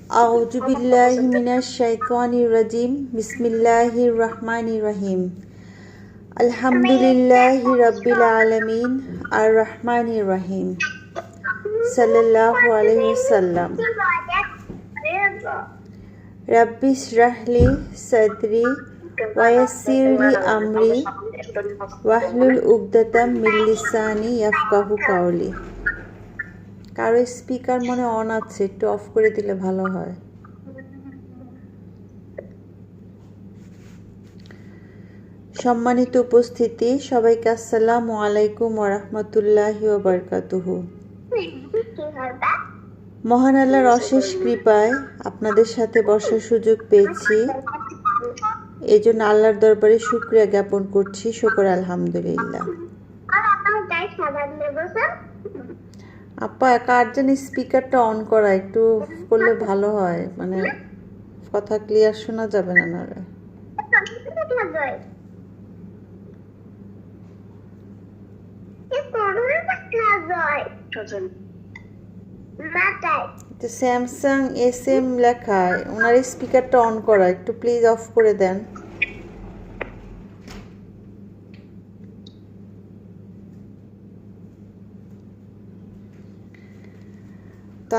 أعوذ بالله من الشيطان الرجيم بسم الله الرحمن الرحيم الحمد لله رب العالمين الرحمن الرحيم صلى الله عليه وسلم رب اشرح لي صدري ويسر لي أمري واحلل عقدة من لساني يفقهوا قولي। কারো স্পিকার মনে অন আছে, একটু অফ করে দিলে ভালো হয়। সম্মানিত উপস্থিতি, সবাইকে আসসালামু আলাইকুম ওয়া রাহমাতুল্লাহি ওয়া বারাকাতুহু। মহান আল্লাহর অশেষ কৃপায় আপনাদের সাথে বসার সুযোগ পেয়েছি, এই জন্য আল্লাহর দরবারে শুকরিয়া জ্ঞাপন করছি। শুকর আলহামদুলিল্লাহ। আপা কার যেন স্পিকারটা অন করা একটু করলে ভালো হয়, মানে কথা ক্লিয়ার শোনা যাবে না নারে। স্যামসাং SM লেখা, ওনার স্পিকারটা অন করা, একটু প্লিজ অফ করে দেন। তো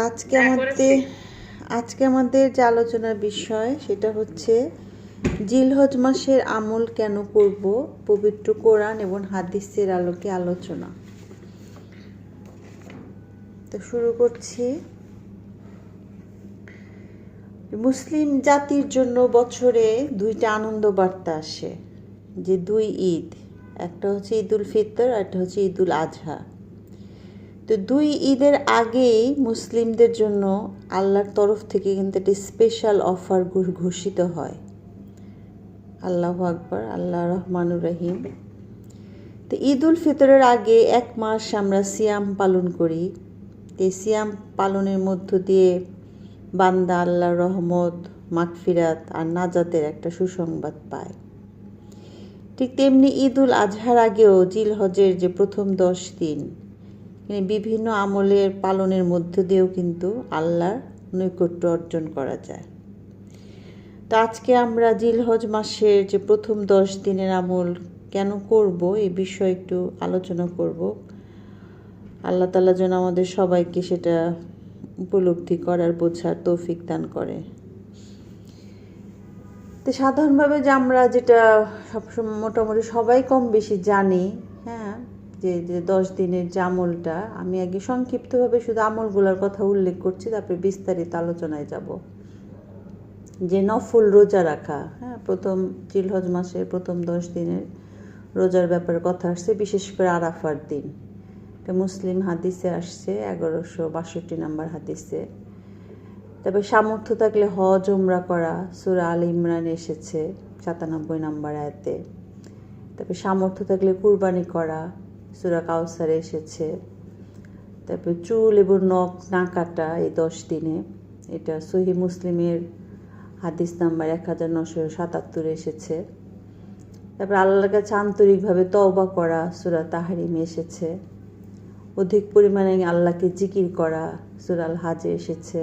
আজকে আমাদের যে আলোচনার বিষয় সেটা হচ্ছে জিলহজ মাসের আমল কেন করব, পবিত্র কোরআন এবং হাদিসের আলোকে আলোচনা। তো শুরু করছি। মুসলিম জাতির জন্য বছরে দুইটা আনন্দ বার্তা আসে, যে দুই ঈদ, একটা হচ্ছে ঈদুল ফিতর আর একটা হচ্ছে ঈদুল আজহা। তো দুই ঈদের আগেই মুসলিমদের জন্য আল্লাহর তরফ থেকে কিন্তু একটি স্পেশাল অফার ঘোষিত হয়। আল্লাহু আকবার, আল্লাহ রহমানুর রহিম। তো ঈদুল ফিতরের আগে এক মাস আমরা সিয়াম পালন করি। এই সিয়াম পালনের মধ্য দিয়ে বান্দা আল্লাহর রহমত, মাগফিরাত আর নাজাতের একটা সুসংবাদ পায়। ঠিক তেমনি ঈদুল আজহার আগেও জিলহজের যে প্রথম 10 দিন বিভিন্ন আমলের পালনের মধ্য দিয়েও কিন্তু আল্লাহর নৈকট্য অর্জন করা যায়। তো আজকে আমরা জিলহজ মাসের যে প্রথম 10 দিনের আমল কেন করব এই বিষয়ে একটু আলোচনা করব। আল্লাহ তাআলা যেন আমাদের সবাইকে সেটা উপলব্ধি করার, বোঝার তৌফিক দান করে। তো সাধারণভাবে যে আমরা যেটা সবসময় মোটামুটি সবাই কম বেশি জানি, হ্যাঁ, যে 10 দিনের যে আমলটা, আমি আগে সংক্ষিপ্তভাবে শুধু আমলগুলোর কথা উল্লেখ করছি, তারপরে বিস্তারিত আলোচনায় যাব। যে নফল রোজা রাখা, হ্যাঁ, প্রথম জিলহজ মাসের প্রথম 10 দিনের রোজার ব্যাপারে কথা আসছে, বিশেষ করে আরাফার দিন। এটা মুসলিম হাদিসে আসছে 1162 নম্বর হাদিসে। তবে সামর্থ্য থাকলে হজ উমরা করা, সূরা আল ইমরান এসেছে 97 নম্বর আয়াতে। তারপরে সামর্থ্য থাকলে কুরবানি করা, সূরা কাউসারে এসেছে। তারপরে চুল এবং নখ না কাটা এই 10 দিনে, এটা সহিহ মুসলিমের হাদিস নাম্বার 1977 এসেছে। তারপরে আল্লাহর কাছে আন্তরিকভাবে তওবা করা, সূরা তাহরিমে এসেছে। অধিক পরিমাণে আল্লাহকে জিকির করা, সূরা আল হাজে এসেছে।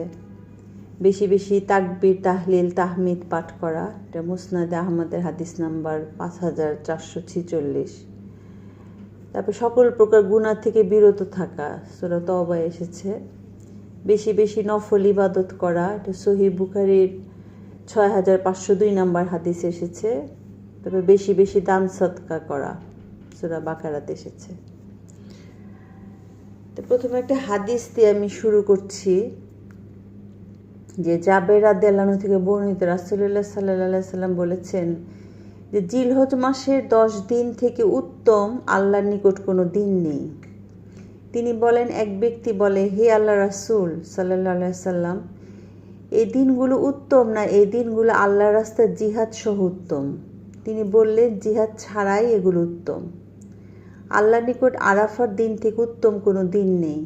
বেশি বেশি তাকবীর, তাহলিল, তাহমিদ পাঠ করা, এটা মুসনাদে আহমদের হাদিস নাম্বার 5446। তারপর সকল প্রকার গুনাহ থেকে বিরত থাকা, সূরা তওবা এসেছে। বেশি বেশি নফল ইবাদত করা, এটা সহিহ বুখারীর 6502 নম্বর হাদিস এসেছে। তারপর বেশি বেশি দান সদকা করা, সূরা বাকারাতে এসেছে। তো প্রথমে একটা হাদিস দিয়ে আমি শুরু করছি, যে জাবের রাদিয়াল্লাহু আনহু থেকে বর্ণিত, রাসূলুল্লাহ সাল্লাল্লাহু আলাইহি সাল্লাম বলেছেন যে জিলহজ মাসের 10 দিন থেকে উত্তম আল্লাহর নিকট কোনো দিন নেই। তিনি বলেন, এক ব্যক্তি বলে, হে আল্লাহ রাসূল সাল্লাল্লাহু আলাইহি সাল্লাম, এই দিনগুলো উত্তম না এই দিনগুলো আল্লাহর রাস্তায় জিহাদ সহ উত্তম? তিনি বললেন, জিহাদ ছাড়াই এগুলো উত্তম। আল্লাহর নিকট আরাফার দিন থেকে উত্তম কোনো দিন নেই।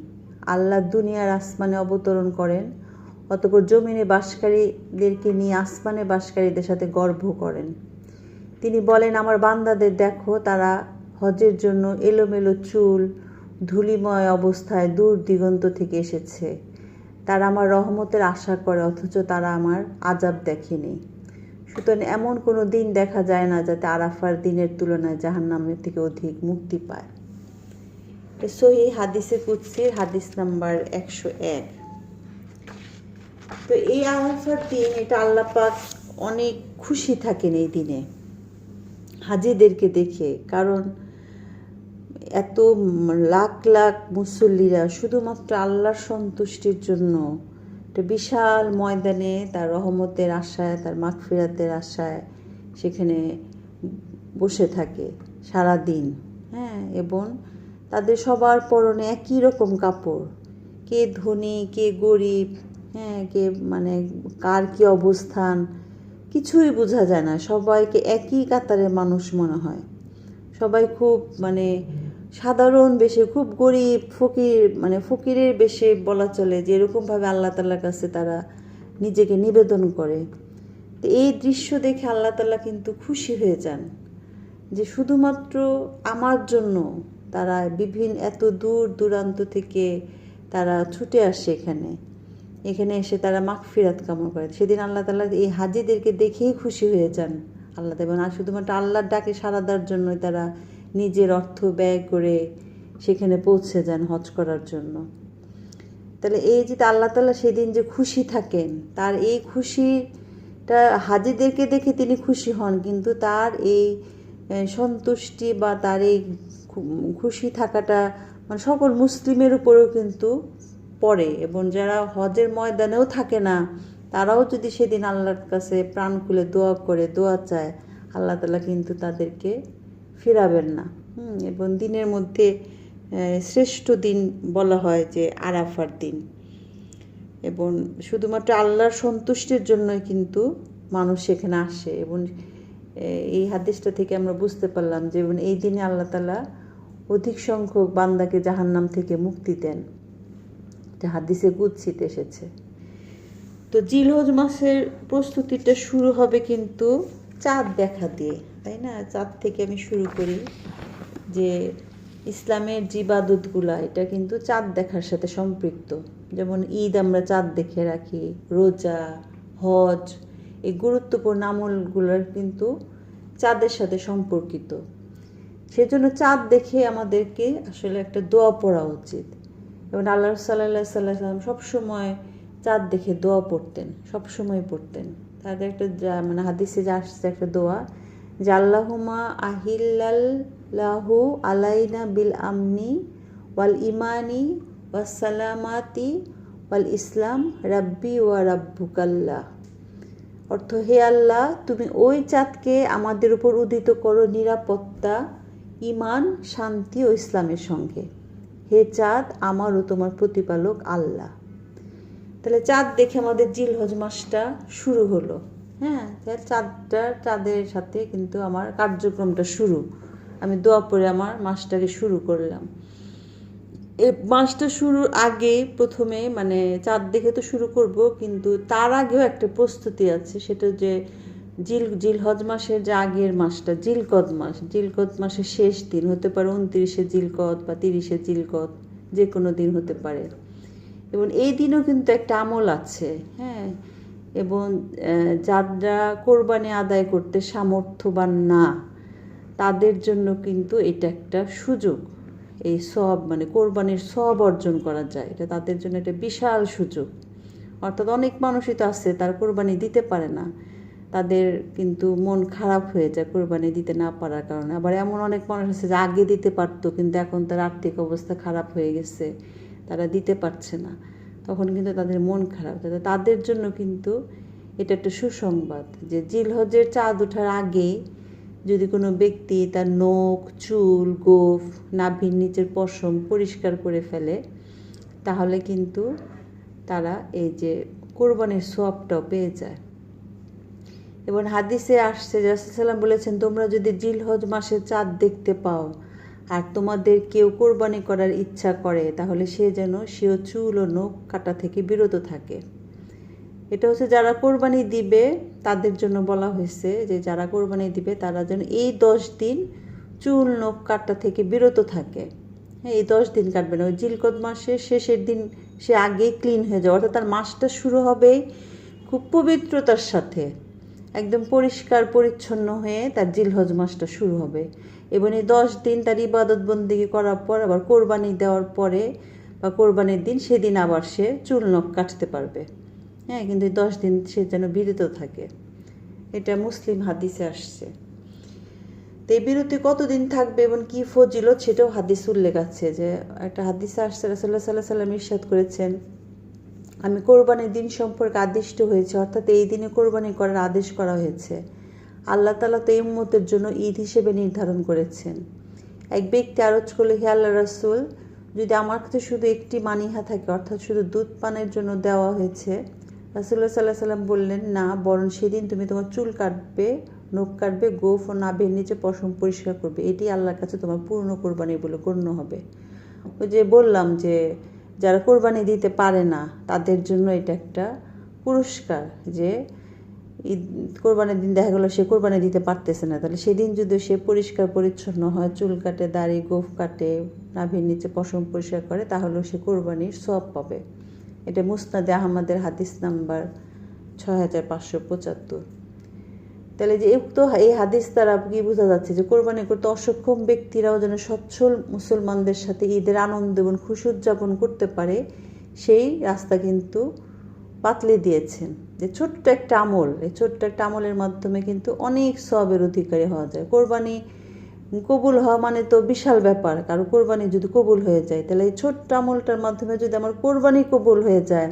আল্লাহ দুনিয়ার আসমানে অবতরণ করেন, অতঃপর জমিনে বাসকারীদেরকে নিয়ে আসমানে বাসকারীদের সাথে গর্ব করেন। তিনি বলেন, আমার বান্দাদের দেখো, তারা হজের জন্য এলোমেলো চুল, ধূলিময় অবস্থায় দূর দিগন্ত থেকে এসেছে। তারা আমার রহমতের আশা করে, অথচ তারা আমার আযাব দেখেনি। সুতরাং এমন কোনো দিন দেখা যায় না যাতে আরাফার দিনের তুলনায় জাহান্নামের থেকে অধিক মুক্তি পায়। সহিহ হাদিসে কুদসির হাদিস নাম্বার 101। তো এই আরাফার দিন এটা আল্লাহ পাক অনেক খুশি থাকেন এই দিনে হাজিদেরকে দেখে, কারণ এত লাখ লাখ মুসল্লিরা শুধুমাত্র আল্লাহর সন্তুষ্টির জন্য একটা বিশাল ময়দানে তার রহমতের আশায়, তার মাগফিরাতের আশায় সেখানে বসে থাকে সারা দিন। হ্যাঁ, এবং তাদের সবার পরনে একই রকম কাপড়, কে ধনী কে গরিব, হ্যাঁ, কে মানে কার কি অবস্থান কিছুই বোঝা যায় না, সবাইকে একই কাতারের মানুষ মনে হয়। সবাই খুব মানে সাধারণ বেশে, খুব গরিব ফকির, মানে ফকিরের বেশে বলা চলে, যে এরকমভাবে আল্লাহ তাআলার কাছে তারা নিজেকে নিবেদন করে। তো এই দৃশ্য দেখে আল্লাহ তাআলা কিন্তু খুশি হয়ে যান, যে শুধুমাত্র আমার জন্য তারা বিভিন্ন এত দূর দূরান্ত থেকে তারা ছুটে আসে এখানে এসে তারা মাগফিরাত কামনা করে। সেদিন আল্লাহ তাআলা এই হাজিদেরকে দেখেই খুশি হয়ে যান আল্লাহ, এবং আর শুধুমাত্র আল্লাহর ডাকে সাড়া দেওয়ার জন্যই তারা নিজের অর্থ ব্যয় করে সেখানে পৌঁছে যান হজ করার জন্য। তাহলে এই যে আল্লাহ তাআলা সেদিন যে খুশি থাকেন, তার এই খুশিটা হাজিদেরকে দেখে তিনি খুশি হন, কিন্তু তার এই সন্তুষ্টি বা তার এই খুশি থাকাটা মানে সকল মুসলিমের উপরেও কিন্তু পড়ে। এবং যারা হজের ময়দানেও থাকে না, তারাও যদি সেদিন আল্লাহর কাছে প্রাণ খুলে দোয়া করে, দোয়া চায়, আল্লাহ তাআলা কিন্তু তাদেরকে ফিরাবেন না। এবং দিনের মধ্যে শ্রেষ্ঠ দিন বলা হয় যে আরাফার দিন, এবং শুধুমাত্র আল্লাহর সন্তুষ্টির জন্যই কিন্তু মানুষ সেখানে আসে। এবং এই হাদিসটা থেকে আমরা বুঝতে পারলাম যে এই দিনে আল্লাহ তাআলা অধিক সংখ্যক বান্দাকে জাহান্নাম থেকে মুক্তি দেন, যা হাদিসে কুদসিতে এসেছে। তো জিলহজ মাসের প্রস্তুতিটা শুরু হবে কিন্তু চাঁদ দেখা দিয়ে, তাই না? চাঁদ থেকে আমি শুরু করি, যে ইসলামের যে ইবাদতগুলা এটা কিন্তু চাঁদ দেখার সাথে সম্পৃক্ত। যেমন ঈদ আমরা চাঁদ দেখে রাখি, রোজা, হজ, এই গুরুত্বপূর্ণ আমলগুলোর কিন্তু চাঁদের সাথে সম্পর্কিত। সেজন্য চাঁদ দেখে আমাদেরকে আসলে একটা দোয়া পড়া উচিত। এবং আল্লাহ সাল্লাল্লাহু আলাইহি সাল্লাম সবসময় চাঁদ দেখে দোয়া পড়তেন, সবসময় পড়তেন। তাদের একটা মানে হাদিসে যা আসছে একটা দোয়া, যে আল্লাহুম্মা আহিল্লাল্লাহু আলাইনা বিল আমনি ওয়াল ইমানি ওয়াস সালামাতি ওয়াল ইসলাম রাব্বি ওয়া রাব্বুকাল্লাহ। অর্থ, হে আল্লাহ, তুমি ওই চাঁদকে আমাদের উপর উদিত করো নিরাপত্তা, ইমান, শান্তি ও ইসলামের সঙ্গে। হে চাঁদ, আমার ও তোমার প্রতিপালক আল্লাহ। তাহলে চাঁদ দেখে আমাদের জিলহজ মাসটা শুরু হলো। হ্যাঁ, চাঁদের সাথে কিন্তু আমার কার্যক্রমটা শুরু। আমি দোয়া পড়ে আমার মাসটাকে শুরু করলাম। এই মাসটা শুরুর আগে প্রথমে মানে চাঁদ দেখে তো শুরু করব, কিন্তু তার আগেও একটা প্রস্তুতি আছে। সেটা যে জিলহজ মাসের যে আগের মাসটা জিলকদ মাস, জিলকদ মাসের শেষ দিন হতে পারে 29শে জিলকদ বা 30শে জিলকদ, যে কোনো দিন হতে পারে। এবং এই দিনও কিন্তু একটা আমল আছে। হ্যাঁ, এবং যারা কোরবানি আদায় করতে সামর্থ্যবান না, তাদের জন্য কিন্তু এটা একটা সুযোগ। এই সব মানে কোরবানির সব অর্জন করা যায়, এটা তাদের জন্য একটা বিশাল সুযোগ। অর্থাৎ অনেক মানুষই তো আছে তার কোরবানি দিতে পারে না, তাদের কিন্তু মন খারাপ হয়ে যায় কোরবানি দিতে না পারার কারণে। আবার এমন অনেক মানুষ আছে যে আগে দিতে পারতো, কিন্তু এখন তার আর্থিক অবস্থা খারাপ হয়ে গেছে, তারা দিতে পারছে না, তখন কিন্তু তাদের মন খারাপ। তাদের জন্য কিন্তু এটা একটা সুসংবাদ, যে জিলহজের চাঁদ ওঠার আগে যদি কোনো ব্যক্তি তার নখ, চুল, গোঁফ, নাভির নিচের পশম পরিষ্কার করে ফেলে, তাহলে কিন্তু তারা এই যে কোরবানির সওয়াবটাও পেয়ে যায়। এবং হাদিসে আসছে যে রাসূল সাল্লাল্লাহু আলাইহি ওয়াসাল্লাম বলেছেন, তোমরা যদি জিলহজ মাসের চাঁদ দেখতে পাও আর তোমাদের কেউ কোরবানি করার ইচ্ছা করে, তাহলে সে যেন সেও চুল ও নখ কাটা থেকে বিরত থাকে। এটা হচ্ছে যারা কোরবানি দিবে তাদের জন্য বলা হয়েছে, যে যারা কোরবানি দিবে তারা যেন এই 10 দিন চুল নখ কাটা থেকে বিরত থাকে। হ্যাঁ, এই 10 দিন কাটবে না, ওই জিলকদ মাসের শেষের দিন সে আগেই ক্লিন হয়ে যাবে, অর্থাৎ তার মাসটা শুরু হবে খুব পবিত্রতার সাথে, একদম পরিষ্কার পরিচ্ছন্ন হয়ে তার জিলহজ মাসটা শুরু হবে। এবং এই 10 দিন তার ইবাদত বন্দেগী করার পর আবার কোরবানি দেওয়ার পরে বা কোরবানির দিন সেদিন আবার সে চুল নখ কাটতে পারবে। হ্যাঁ, কিন্তু এই 10 দিন সে যেন বিরত থাকে, এটা মুসলিম হাদিসে আসছে। তো এই বিরতি কতদিন থাকবে এবং কী ফজিলত সেটাও হাদিস উল্লেখ আছে। যে একটা হাদিসে আসছে, রাসূলুল্লাহ সাল্লাল্লাহু আলাইহি ওয়াসাল্লাম ইরশাদ করেছেন, আমি কোরবানির দিন সম্পর্কে আদিষ্ট হয়েছে, অর্থাৎ এই দিনে কোরবানি করার আদেশ করা হয়েছে। আল্লাহ তাআলা তো এই উম্মতের জন্য ঈদ হিসেবে নির্ধারণ করেছেন। এক ব্যক্তি আরজ করলে, হে আল্লাহ রাসূল, যদি আমার কাছে শুধু একটি মানিহা থাকে, অর্থাৎ শুধু দুধ পানের জন্য দেওয়া হয়েছে। রাসূলুল্লাহ সাল্লাল্লাহু আলাইহি ওয়াসাল্লাম বললেন, না, বরং সেদিন তুমি তোমার চুল কাটবে, নখ কাটবে, গোঁফ ও নাভির নিচে পশম পরিষ্কার করবে, এটি আল্লাহর কাছে তোমার পূর্ণ কোরবানি বলে গণ্য হবে। ওই যে বললাম যে যারা কোরবানি দিতে পারে না তাদের জন্য এটা একটা পুরস্কার, যে ঈদ কোরবানির দিন দেখা গেলো সে কোরবানি দিতে পারতেছে না, তাহলে সেদিন যদি সে পরিষ্কার পরিচ্ছন্ন হয়, চুল কাটে, দাড়ি গোঁফ কাটে, নাভির নিচে পশম পরিষ্কার করে, তাহলেও সে কোরবানির সওয়াব পাবে। এটা মুসনাদে আহমদের হাদিস নাম্বার 6575। তাহলে যে উক্ত এই হাদিস দ্বারা কি বোঝা যাচ্ছে যে কোরবানি করতে অসক্ষম ব্যক্তিরাও যেন সচ্ছল মুসলমানদের সাথে ঈদের আনন্দ এবং খুশি উদযাপন করতে পারে, সেই রাস্তা কিন্তু বাতলে দিয়েছেন। যে ছোট্ট একটা আমল, এই ছোট্ট একটা আমলের মাধ্যমে কিন্তু অনেক সওয়াবের অধিকারী হওয়া যায়। কোরবানি কবুল হওয়া মানে তো বিশাল ব্যাপার। কারো কোরবানি যদি কবুল হয়ে যায়, তাহলে এই ছোট্ট আমলটার মাধ্যমে যদি আমার কোরবানি কবুল হয়ে যায়,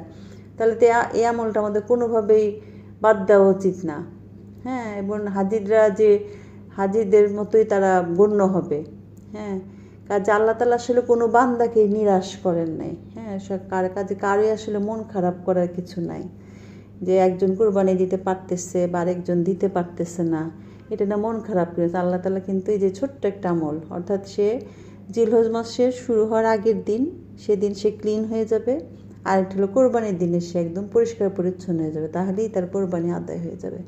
তাহলে তো এই আমলটা আমাদের কোনোভাবেই বাদ দেওয়া উচিত না। হ্যাঁ, এবং হাজিরা যে হাজিদের মতোই তারা গণ্য হবে। হ্যাঁ, কাজে আল্লাহ তাআলা আসলে কোনো বান্দাকে নিরাশ করেন নাই। হ্যাঁ, কাজে কারোই আসলে মন খারাপ করার কিছু নাই, যে একজন কোরবানি দিতে পারতেছে বা আরেকজন দিতে পারতেছে না, এটা না মন খারাপ করেছে। আল্লাহ তাআলা কিন্তু এই যে ছোট্ট একটা আমল, অর্থাৎ সে জিলহজ মাসের শুরু হওয়ার আগের দিন, সেদিন সে ক্লিন হয়ে যাবে, আর একটা হলো কোরবানির দিনে সে একদম পরিষ্কার পরিচ্ছন্ন হয়ে যাবে, তাহলেই তার কোরবানি আদায় হয়ে যাবে।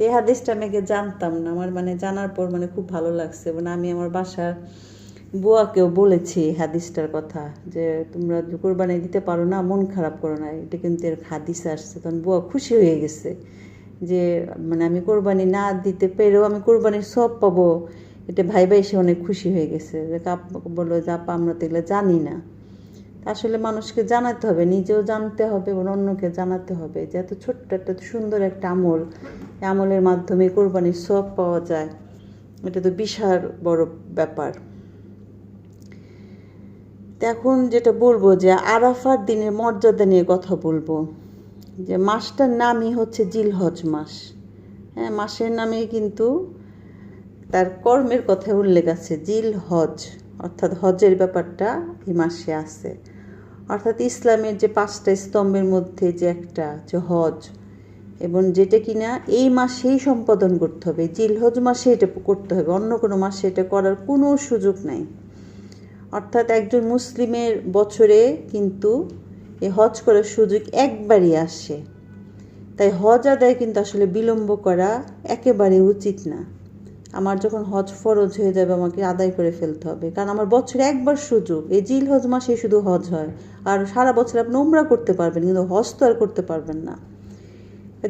এই হাদিসটা আমি আগে জানতাম না, আমার জানার পর খুব ভালো লাগছে। এবং আমি আমার বাসার বুয়াকেও বলেছি হাদিসটার কথা, যে তোমরা কোরবানি দিতে পারো না, মন খারাপ করো না, এটা কিন্তু এর হাদিসে আসছে। তখন বুয়া খুশি হয়ে গেছে যে আমি কোরবানি না দিতে পেরেও আমি কোরবানির সওয়াব পাবো, এটা ভাই সে অনেক খুশি হয়ে গেছে। যে বললো যে আপা, আমরা তো এগুলো জানি না। আসলে মানুষকে জানাতে হবে, নিজেও জানতে হবে এবং অন্যকে জানাতে হবে যে এত ছোট্ট একটা সুন্দর একটা আমল, এই আমলের মাধ্যমে কোরবানির সওয়াব পাওয়া যায়, এটা তো বিশাল বড় ব্যাপার। এখন যেটা বলবো, যে আরাফার দিনের মর্যাদা নিয়ে কথা বলবো। যে মাসটার নামই হচ্ছে জিলহজ মাস। হ্যাঁ, মাসের নামে কিন্তু তার কর্মের কথা উল্লেখ আছে, জিলহজ, অর্থাৎ হজের ব্যাপারটা এই মাসে আছে। অর্থাৎ ইসলামের যে 5টা স্তম্ভের মধ্যে যে একটা, যে হজ, এবং যেটা কিনা এই মাসেই সম্পাদন করতে হবে, জিলহজ মাসে এটা করতে হবে, অন্য কোনো মাসে এটা করার কোনো সুযোগ নাই। অর্থাৎ একজন মুসলিমের বছরে কিন্তু এই হজ করার সুযোগ একবারই আসে। তাই হজ আদায় কিন্তু আসলে বিলম্ব করা একেবারে উচিত না। আমার যখন হজ ফরজ হয়ে যাবে, আমাকে আদায় করে ফেলতে হবে, কারণ আমার বছরে একবার সুযোগ, এই জিলহজ মাসে শুধু হজ হয়। আর সারা বছর আপনি উমরা করতে পারবেন, কিন্তু হজ তো আর করতে পারবেন না।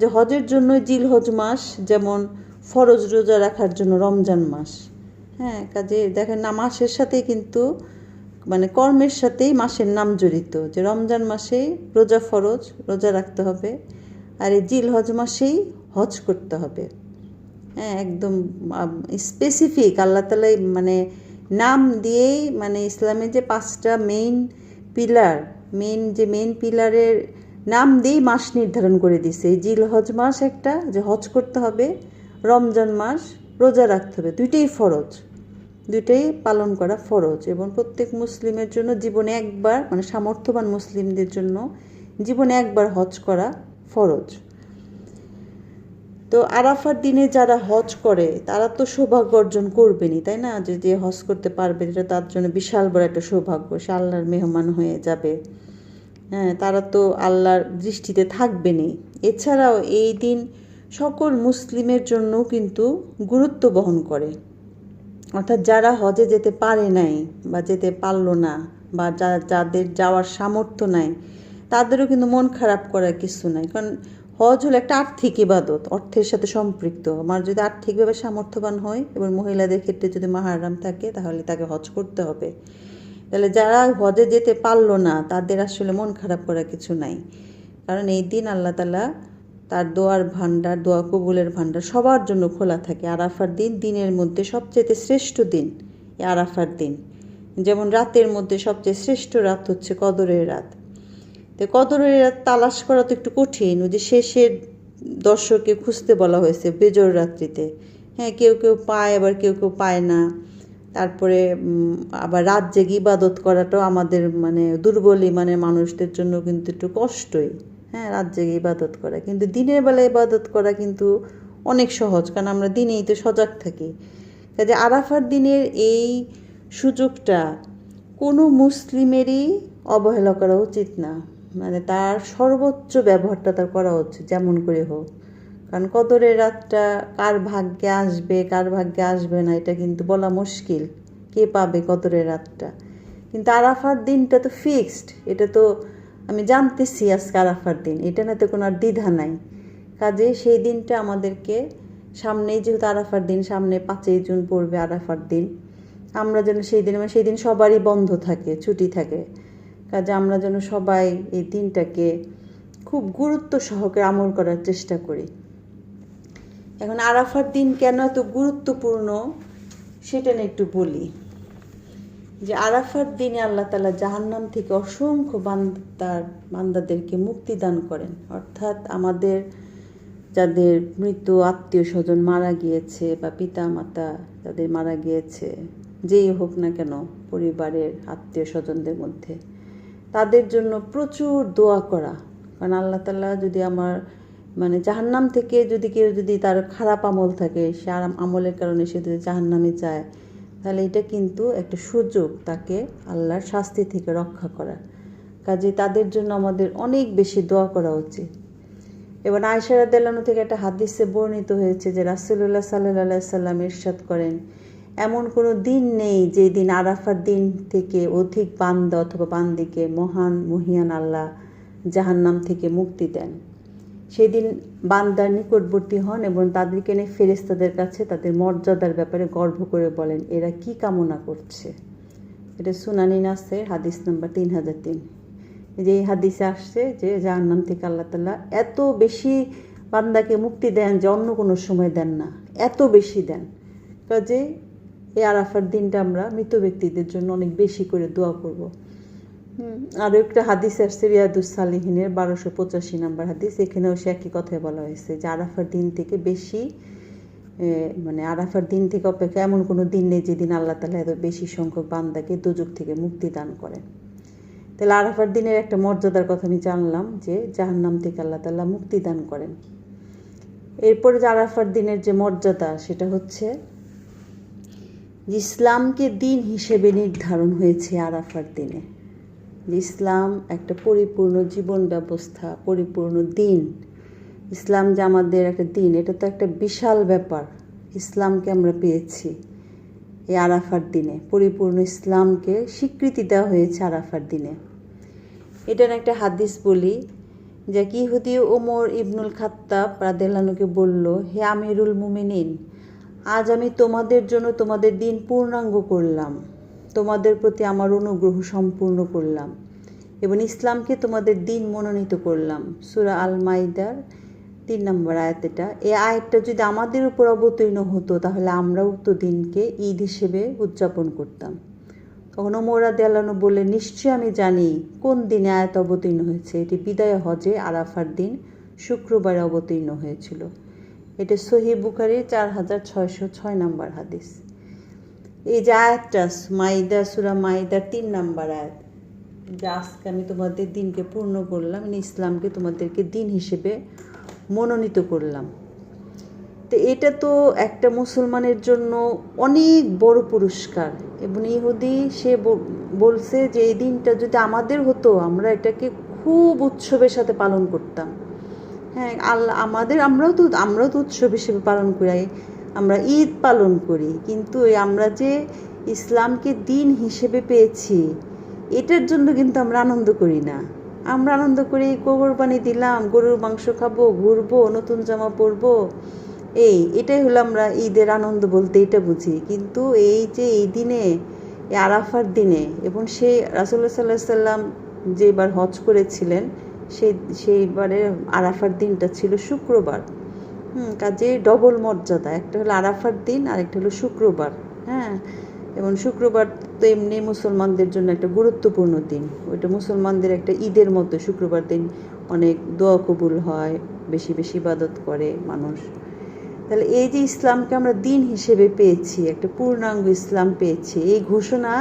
যে হজের জন্য জিলহজ মাস যেমন ফরজ রোজা রাখার জন্য রমজান মাস। হ্যাঁ, কাজে দেখেন না, মাসের সাথে কিন্তু কর্মের সাথেই মাসের নাম জড়িত। যে রমজান মাসেই রোজা ফরজ, রোজা রাখতে হবে, আর এই জিলহজ মাসেই হজ করতে হবে। হ্যাঁ, একদম স্পেসিফিক আল্লাহ তাআলা নাম দিয়েই, ইসলামের যে 5টা মেইন পিলারের নাম দিয়েই মাস নির্ধারণ করে দিছে। এই জিলহজ মাস একটা, যে হজ করতে হবে, রমজান মাস রোজা রাখতে হবে, দুইটাই ফরজ, দুইটাই পালন করা ফরজ। এবং প্রত্যেক মুসলিমের জন্য জীবনে একবার, সামর্থ্যবান মুসলিমদের জন্য জীবনে একবার হজ করা ফরজ। তো আরাফার দিনে যারা হজ করে তারা তো সৌভাগ্য অর্জন করবেনই, তাই না? যে হজ করতে পারবে, এটা তার জন্য বিশাল বড় একটা সৌভাগ্য, সে আল্লাহর মেহমান হয়ে যাবে। হ্যাঁ, তারা তো আল্লাহর দৃষ্টিতে থাকবেনই। এছাড়াও এই দিন সকল মুসলিমের জন্য কিন্তু গুরুত্ব বহন করে। অর্থাৎ যারা হজে যেতে পারে নাই বা যেতে পারলো না, বা যাদের যাওয়ার সামর্থ্য নাই তাদেরও কিন্তু মন খারাপ করার কিছু নাই, কারণ হজ হলো একটা আর্থিক ইবাদত, অর্থের সাথে সম্পৃক্ত। আমার যদি আর্থিকভাবে সামর্থ্যবান হয় এবং মহিলাদের ক্ষেত্রে যদি মাহরাম থাকে তাহলে তাকে হজ করতে হবে। তাহলে যারা হজে যেতে পারলো না তাদের আসলে মন খারাপ করার কিছু নাই, কারণ এই দিন আল্লাহ তাআলা তার দোয়ার ভান্ডার, দোয়া কবুলের ভান্ডার সবার জন্য খোলা থাকে। আরাফার দিন দিনের মধ্যে সবচেয়ে শ্রেষ্ঠ দিন এই আরাফার দিন, যেমন রাতের মধ্যে সবচেয়ে শ্রেষ্ঠ রাত হচ্ছে কদরের রাত। তো কদরের রাত তালাশ করা তো একটু কঠিন, ওই যে শেষের দর্শককে খুঁজতে বলা হয়েছে বেজর রাত্রিতে। হ্যাঁ, কেউ কেউ পায় আবার কেউ কেউ পায় না। তারপরে আবার রাত জেগে ইবাদত করাটাও আমাদের মানে দুর্বল ইমানের মানুষদের জন্য কিন্তু একটু কষ্টই। হ্যাঁ, রাত জেগে ইবাদত করা, কিন্তু দিনের বেলা ইবাদত করা কিন্তু অনেক সহজ, কারণ আমরা দিনেই তো সজাগ থাকি। কাজে আরাফার দিনের এই সুযোগটা কোনো মুসলিমেরই অবহেলা করা উচিত না, মানে তার সর্বোচ্চ ব্যবহারটা তার করা উচিত যেমন করে হোক। কারণ কদরের রাতটা কার ভাগ্যে আসবে কার ভাগ্যে আসবে না এটা কিন্তু বলা মুশকিল, কে পাবে কদরের রাতটা। কিন্তু আরাফার দিনটা তো ফিক্সড, এটা তো আমি জানতেছি আজকে আরাফার দিন, এটা না তো কোনো আর দ্বিধা নাই। কাজে সেই দিনটা আমাদেরকে সামনেই, যেহেতু আরাফার দিন সামনে 5ই জুন পড়বে আরাফার দিন, আমরা যেন সেই দিন সবারই বন্ধ থাকে, ছুটি থাকে। কাজে আমরা যেন সবাই এই দিনটাকে খুব গুরুত্ব সহকারে আমল করার চেষ্টা করি। এখন আরাফার দিন কেন এত গুরুত্বপূর্ণ সেটা নিয়ে একটু বলি। যে আরাফার দিনে আল্লাহ তাআলা জাহান্নাম থেকে অসংখ্য বান্দাদেরকে মুক্তি দান করেন। অর্থাৎ আমাদের যাদের মৃত আত্মীয় স্বজন মারা গিয়েছে বা পিতা মাতা যাদের মারা গিয়েছে, যেই হোক না কেন পরিবারের আত্মীয় স্বজনদের মধ্যে, তাদের জন্য প্রচুর দোয়া করা। কারণ আল্লাহ তাআলা যদি আমার মানে জাহান্নাম থেকে যদি কেউ যদি তার খারাপ আমল থাকে, সে আমলের কারণে সে যদি জাহান্নামে যায়, তাহলে এটা কিন্তু একটা সুযোগ তাকে আল্লাহর শাস্তি থেকে রক্ষা করা। কাজে তাদের জন্য আমাদের অনেক বেশি দোয়া করা উচিত। এবং আয়েশা রাদিয়াল্লাহু আনহা থেকে একটা হাদিসে বর্ণিত হয়েছে যে রাসূলুল্লাহ সাল্লাল্লাহু আলাইহি সাল্লাম ইরশাদ করেন, এমন কোনো দিন নেই যে দিন আরাফার দিন থেকে অধিক বান্দা অথবা বান্দিকে মহিয়ান আল্লাহ জাহান্নাম থেকে মুক্তি দেন। সেই দিন বান্দার নিকটবর্তী হন এবং তাদেরকে নিয়ে ফেরেশতাদের কাছে তাদের মর্যাদার ব্যাপারে গর্ব করে বলেন, এরা কি কামনা করছে। এটা সুনানি নাসের হাদিস নাম্বার 3003। যে এই হাদিসে আসছে যে জাহান্নাম থেকে আল্লাহ তাআলা এত বেশি বান্দাকে মুক্তি দেন যে অন্য কোনো সময় দেন না, এত বেশি দেন। কাজে এই আরাফার দিনটা আমরা মৃত ব্যক্তিদের জন্য অনেক বেশি করে দোয়া করব। আরও একটা হাদিস আসছে রিয়াদুস সালিহিনের 1285 নম্বর হাদিস, এখানেও সে একই কথাই বলা হয়েছে যে আরাফার দিন থেকে বেশি মানে আরাফার দিন থেকে অপেক্ষা এমন কোনো দিন নেই যেদিন আল্লাহ তাআলা এত বেশি সংখ্যক বান্দাকে দোজখ থেকে মুক্তি দান করেন। তাহলে আরাফার দিনের একটা মর্যাদার কথা আমি জানলাম যে জাহান্নাম থেকে আল্লাহ তাআলা মুক্তি দান করেন। এরপরে যে আরাফার দিনের যে মর্যাদা সেটা হচ্ছে ইসলামকে দিন হিসেবে নির্ধারণ হয়েছে আরাফার দিনে। ইসলাম একটা পরিপূর্ণ জীবন ব্যবস্থা, পরিপূর্ণ দিন। ইসলাম যে আমাদের একটা দিন, এটা তো একটা বিশাল ব্যাপার। ইসলামকে আমরা পেয়েছি এই আরাফার দিনে, পরিপূর্ণ ইসলামকে স্বীকৃতি দেওয়া হয়েছে আরাফার দিনে। এটার একটা হাদিস বলি যে ইহুদি ওমর ইবনুল খাত্তাব রাদিয়াল্লাহু আনহুকে বলল, হে আমিরুল মুমিনিন, আজ আমি তোমাদের জন্য তোমাদের দিন পূর্ণাঙ্গ করলাম, তোমাদের প্রতি আমার অনুগ্রহ সম্পূর্ণ করলাম এবং ইসলামকে তোমাদের দিন মনোনীত করলাম। সূরা আল মাইদার 3 নম্বর আয়াত এটা। এই আয়াতটা যদি আমাদের উপর অবতীর্ণ হতো তাহলে আমরাও তো দিনকে ঈদ হিসেবে উদযাপন করতাম। তখন ওমর রাদিয়াল্লাহু আনহু বললেন, নিশ্চয়ই আমি জানি কোন দিনে আয়াত অবতীর্ণ হয়েছে। এটি বিদায় হজে আরাফার দিন শুক্রবারে অবতীর্ণ হয়েছিল। এটা সহিহ বুখারীর 4606 নম্বর হাদিস। এই যে আয়াতটা সূরা মাইদার 3 নম্বর আয়াত, যে আজকে আমি তোমাদের দিনকে পূর্ণ করলাম, ইসলামকে তোমাদেরকে দিন হিসেবে মনোনীত করলাম। তো এটা তো একটা মুসলমানের জন্য অনেক বড় পুরস্কার। এবং ইহুদি সে বলছে যে এই দিনটা যদি আমাদের হতো আমরা এটাকে খুব উৎসবের সাথে পালন করতাম। হ্যাঁ, আমরাও তো উৎসব হিসেবে পালন করি, আমরা ঈদ পালন করি, কিন্তু আমরা যে ইসলামকে দিন হিসেবে পেয়েছি এটার জন্য কিন্তু আমরা আনন্দ করি না। আমরা আনন্দ করি কোরবানি দিলাম, গরুর মাংস খাবো, ঘুরবো, নতুন জামা পরবো, এটাই হলো আমরা ঈদের আনন্দ বলতে এটা বুঝি। কিন্তু এই যে এই দিনে, এই আরাফার দিনে, এবং সেই রাসূলুল্লাহ সাল্লাল্লাহু আলাইহি সাল্লাম যেবার হজ করেছিলেন সেইবারে আরাফার দিনটা ছিল শুক্রবার। কাজে ডবল মর্যাদা, একটা হলো আরাফার দিন আর একটা হলো শুক্রবার। হ্যাঁ, এবং শুক্রবার তো এমনি মুসলমানদের জন্য একটা গুরুত্বপূর্ণ দিন, ওইটা মুসলমানদের একটা ঈদের মতো। শুক্রবার দিন অনেক দোয়া কবুল হয়, বেশি বেশি ইবাদত করে মানুষ। তাহলে এই যে ইসলামকে আমরা দিন হিসেবে পেয়েছি, একটা পূর্ণাঙ্গ ইসলাম পেয়েছি, এই ঘোষণা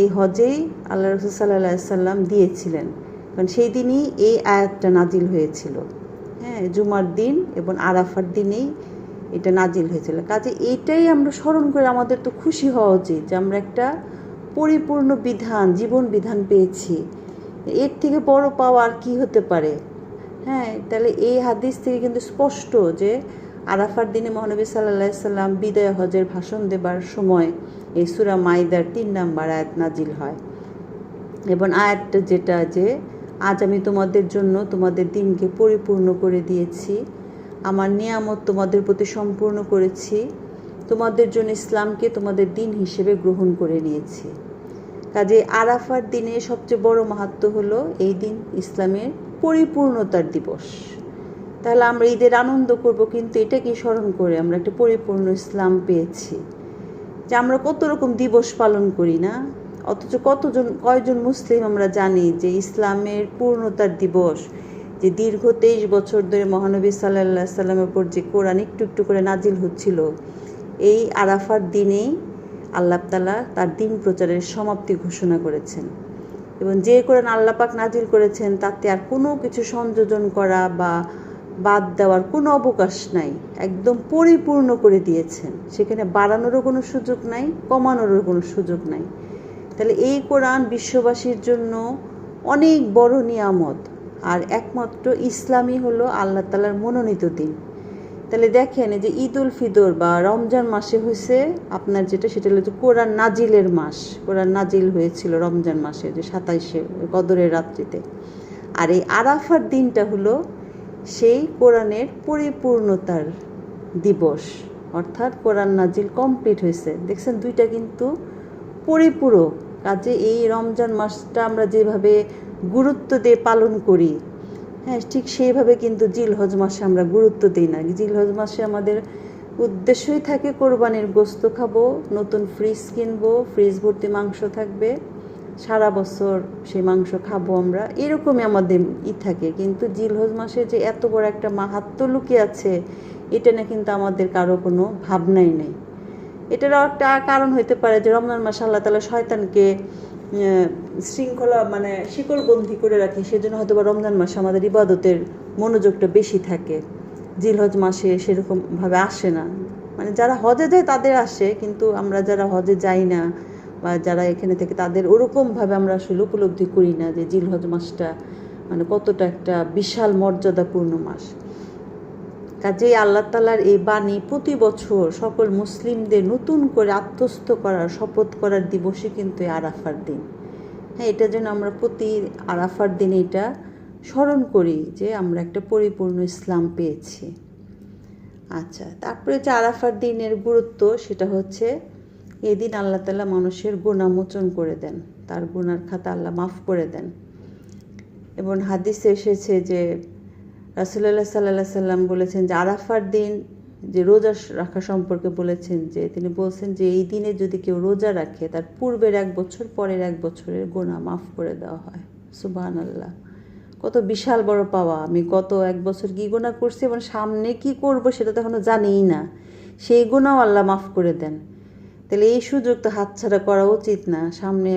এই হজেই আল্লাহ রাসূল সাল্লাল্লাহু আলাইহি সাল্লাম দিয়েছিলেন। কারণ সেই দিনই এই আয়াতটা নাজিল হয়েছিল। হ্যাঁ, জুমার দিন এবং আরাফার দিনেই এটা নাজিল হয়েছিল। কাজে এইটাই আমরা স্মরণ করে আমাদের তো খুশি হওয়া উচিত যে আমরা একটা পরিপূর্ণ বিধান, জীবন বিধান পেয়েছি। এর থেকে বড় পাওয়া আর কী হতে পারে? হ্যাঁ, তাহলে এই হাদিস থেকে কিন্তু স্পষ্ট যে আরাফার দিনে মহানবী সাল্লাল্লাহু আলাইহি সাল্লাম বিদায় হজের ভাষণ দেবার সময় এই সূরা মাইদার ৩ নম্বর আয়াত নাজিল হয়। এবং আয়াতটা যেটা, যে আজ আমি তোমাদের জন্য তোমাদের দিনকে পরিপূর্ণ করে দিয়েছি, আমার নিয়ামত তোমাদের প্রতি সম্পূর্ণ করেছি, তোমাদের জন্য ইসলামকে তোমাদের দিন হিসেবে গ্রহণ করে নিয়েছি। কাজে আরাফার দিনে সবচেয়ে বড় মাহাত্ম্য হলো এই দিন ইসলামের পরিপূর্ণতার দিবস। তাহলে আমরা ঈদের আনন্দ করব, কিন্তু এটাকে স্মরণ করে আমরা একটা পরিপূর্ণ ইসলাম পেয়েছি। যে আমরা কত রকম দিবস পালন করি না, অথচ কয়জন মুসলিম আমরা জানি যে ইসলামের পূর্ণতার দিবস, যে দীর্ঘ 23 বছর ধরে মহানবী সাল্লাল্লাহু আলাইহি সাল্লামের উপর যে কোরআন একটু একটু করে নাজিল হচ্ছিল, এই আরাফার দিনেই আল্লাহ তাআলা তার দিন প্রচারের সমাপ্তি ঘোষণা করেছেন। এবং যে কোরআন আল্লাহ পাক নাজিল করেছেন তাতে আর কোনো কিছু সংযোজন করা বা বাদ দেওয়ার কোনো অবকাশ নাই, একদম পরিপূর্ণ করে দিয়েছেন। সেখানে বাড়ানোরও কোনো সুযোগ নাই, কমানোরও কোনো সুযোগ নাই। তাহলে এই কোরআন বিশ্ববাসীর জন্য অনেক বড় নিয়ামত, আর একমাত্র ইসলামই হলো আল্লাহ তাআলার মনোনীত দিন। তাহলে দেখেন, এই যে ঈদ উল ফিতর বা রমজান মাসে হয়েছে আপনার যেটা, সেটা হলো যে কোরআন নাজিলের মাস। কোরআন নাজিল হয়েছিল রমজান মাসে, যে 27শে কদরের রাত্রিতে। আর এই আরাফার দিনটা হলো সেই কোরআনের পরিপূর্ণতার দিবস, অর্থাৎ কোরআন নাজিল কমপ্লিট হয়েছে। দেখছেন, দুইটা কিন্তু পরিপূরক। কাজে এই রমজান মাসটা আমরা যেভাবে গুরুত্ব দিয়ে পালন করি, হ্যাঁ, ঠিক সেইভাবে কিন্তু জিলহজ মাসে আমরা গুরুত্ব দিই না। জিলহজ মাসে আমাদের উদ্দেশ্যই থাকে কোরবানির গোশত খাবো, নতুন ফ্রিজ কিনবো, ফ্রিজ ভর্তি মাংস থাকবে, সারা বছর সেই মাংস খাবো আমরা, এরকমই আমাদের থাকে। কিন্তু জিলহজ মাসে যে এত বড় একটা মাহাত্ম্য লুকিয়ে আছে, এটা না কিন্তু আমাদের কারো কোনো ভাবনাই নেই। এটারও একটা কারণ হতে পারে যে রমজান মাসে আল্লাহ তাআলা শয়তানকে শৃঙ্খলা মানে শিকলবন্দি করে রাখে, সেজন্য হয়তো বা রমজান মাসে আমাদের ইবাদতের মনোযোগটা বেশি থাকে। জিলহজ মাসে সেরকমভাবে আসে না, মানে যারা হজে যায় তাদের আসে, কিন্তু আমরা যারা হজে যাই না বা যারা এখানে থেকে তাদের ওরকমভাবে আমরা আসলে উপলব্ধি করি না যে জিলহজ মাসটা মানে কতটা একটা বিশাল মর্যাদাপূর্ণ মাস। কাজেই আল্লাহ তাআলার এই বাণী প্রতি বছর সকল মুসলিমদের নতুন করে আত্মস্থ করার, শপথ করার দিবসই কিন্তু এই আরাফার দিন। হ্যাঁ, এটা যেন আমরা প্রতি আরাফার দিনে এটা স্মরণ করি যে আমরা একটা পরিপূর্ণ ইসলাম পেয়েছি। আচ্ছা, তারপরে যে আরাফার দিনের গুরুত্ব, সেটা হচ্ছে এই দিন আল্লাহ তাআলা মানুষের গুনাহ মোচন করে দেন, তার গুনার খাতা আল্লাহ মাফ করে দেন। এবং হাদিসে এসেছে যে রাসূলুল্লাহ সাল্লাল্লাহু আলাইহি সাল্লাম বলেছেন যে আরাফার দিন যে রোজা রাখা সম্পর্কে বলেছেন, যে তিনি বলছেন যে এই দিনে যদি কেউ রোজা রাখে, তার পূর্বের 1 বছর পরের 1 বছরের গুনাহ মাফ করে দেওয়া হয়। সুবহানাল্লাহ, কত বিশাল বড় পাওয়া! আমি গত 1 বছর কি গুনাহ করছি এবং সামনে কি করব সেটা তো এখনো জানিই না, সেই গুনাহও আল্লাহ মাফ করে দেন। তাহলে এই সুযোগ তো হাতছাড়া করা উচিত না। সামনে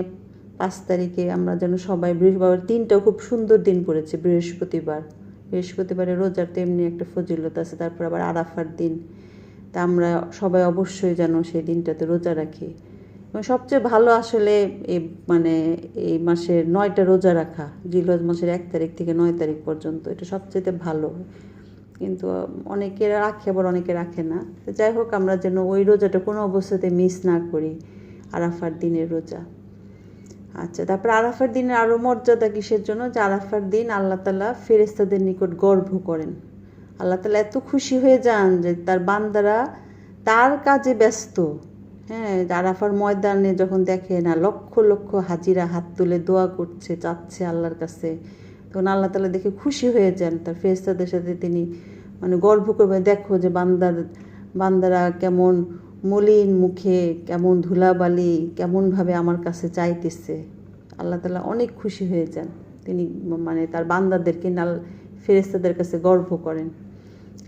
5 তারিখে আমরা যেন সবাই, বৃহস্পতিবার দিনটাও খুব সুন্দর দিন পড়েছে, বৃহস্পতিবারে রোজার তেমনি একটা ফজিলত আছে। তারপর আবার আরাফার দিন, তা আমরা সবাই অবশ্যই যেন সেই দিনটাতে রোজা রাখি। এবং সবচেয়ে ভালো আসলে এই মাসের 9টা রোজা রাখা, জিলহজ মাসের 1 তারিখ থেকে 9 তারিখ পর্যন্ত, এটা সবচেয়ে ভালো। কিন্তু অনেকে রাখে, আবার অনেকে রাখে না। যাই হোক, আমরা যেন ওই রোজাটা কোনো অবস্থাতে মিস না করি, আরাফার দিনের রোজা। আচ্ছা, তারপর আরাফার দিনের আরও মর্যাদা কিসের জন্য? যে আরাফার দিন আল্লাহ তাআলা ফেরেশতাদের নিকট গর্ভ করেন। আল্লাহ তাআলা এত খুশি হয়ে যান যে তার বান্দারা তার কাজে ব্যস্ত। হ্যাঁ, আরাফার ময়দানে যখন দেখে না লক্ষ লক্ষ হাজিরা হাত তুলে দোয়া করছে, চাচ্ছে আল্লাহর কাছে, তখন আল্লাহ তাআলা দেখে খুশি হয়ে যান। তার ফেরেশতাদের সাথে তিনি মানে গর্ব করবেন, দেখো যে বান্দারা কেমন মলিন মুখে, কেমন ধুলাবালি, কেমনভাবে আমার কাছে চাইতেছে। আল্লাহ তাআলা অনেক খুশি হয়ে যান। তিনি মানে তার বান্দাদেরকে ফেরেশতাদের কাছে গর্ব করেন।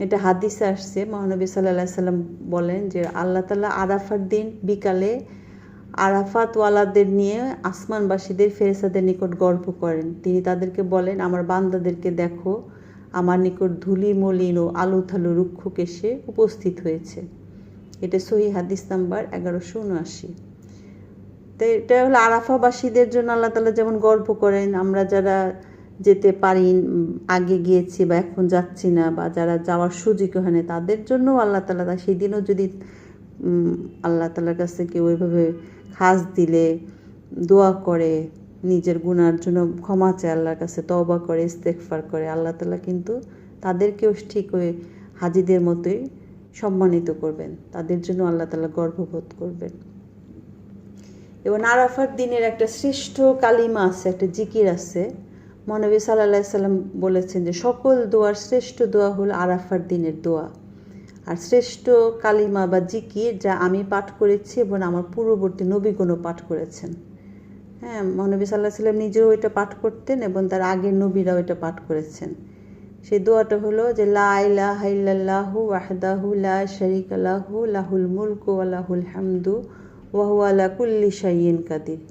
এটা হাদিসে আসছে, মহানবী সাল্লাল্লাহু আলাইহি সাল্লাম বলেন যে আল্লাহ তাআলা আরাফার দিন বিকালে আরাফাতওয়ালাদের নিয়ে আসমানবাসীদের ফেরেশতাদের নিকট গর্ব করেন। তিনি তাদেরকে বলেন, আমার বান্দাদেরকে দেখো, আমার নিকট ধূলি মলিন ও আলুথালু রুক্ষ কেশে উপস্থিত হয়েছে। এটা সহিহ হাদিস নাম্বার 1179। তো এটা হলো আরাফাবাসীদের জন্য আল্লাহ তাআলা যেমন গর্ব করেন, আমরা যারা যেতে পারি, আগে গিয়েছি বা এখন যাচ্ছি না, বা যারা যাওয়ার সুযোগ হয় না, তাদের জন্য আল্লাহ তাআলা সেই দিনও যদি আল্লাহ তাআলার কাছে কেউ ওইভাবে খাস দিলে, দোয়া করে, নিজের গুনার জন্য ক্ষমা চায় আল্লাহর কাছে, তওবা করে, ইস্তেগফার করে, আল্লাহ তাআলা কিন্তু তাদেরকেও ঠিক ওই হাজিদের মতোই সম্মানিত করবেন। তাদের জন্য আল্লাহ তাআলা গর্ববোধ করবেন। এবং আরাফার দিনের একটা শ্রেষ্ঠ কালিমা আছে, একটা জিকির আছে। মহানবী সাল্লাল্লাহু আলাইহি সাল্লাম বলেছেন যে সকল দোয়ার শ্রেষ্ঠ দোয়া হলো আরাফার দিনের দোয়া। আর শ্রেষ্ঠ কালিমা বা জিকির যা আমি পাঠ করেছি এবং আমার পূর্ববর্তী নবীগণও পাঠ করেছেন। হ্যাঁ, মহানবী সাল্লাল্লাহু আলাইহি সাল্লাম নিজেও এটা পাঠ করতেন এবং তার আগের নবীরাও এটা পাঠ করেছেন। সেই দোয়াটা হলো যে লা ইলাহা ইল্লাল্লাহু ওয়াহদাহু লা শারীকা লাহু লাহুল মুলকু ওয়া লাহুল হামদু ওয়া হুয়া আলা কুল্লি শাইইন কাদির।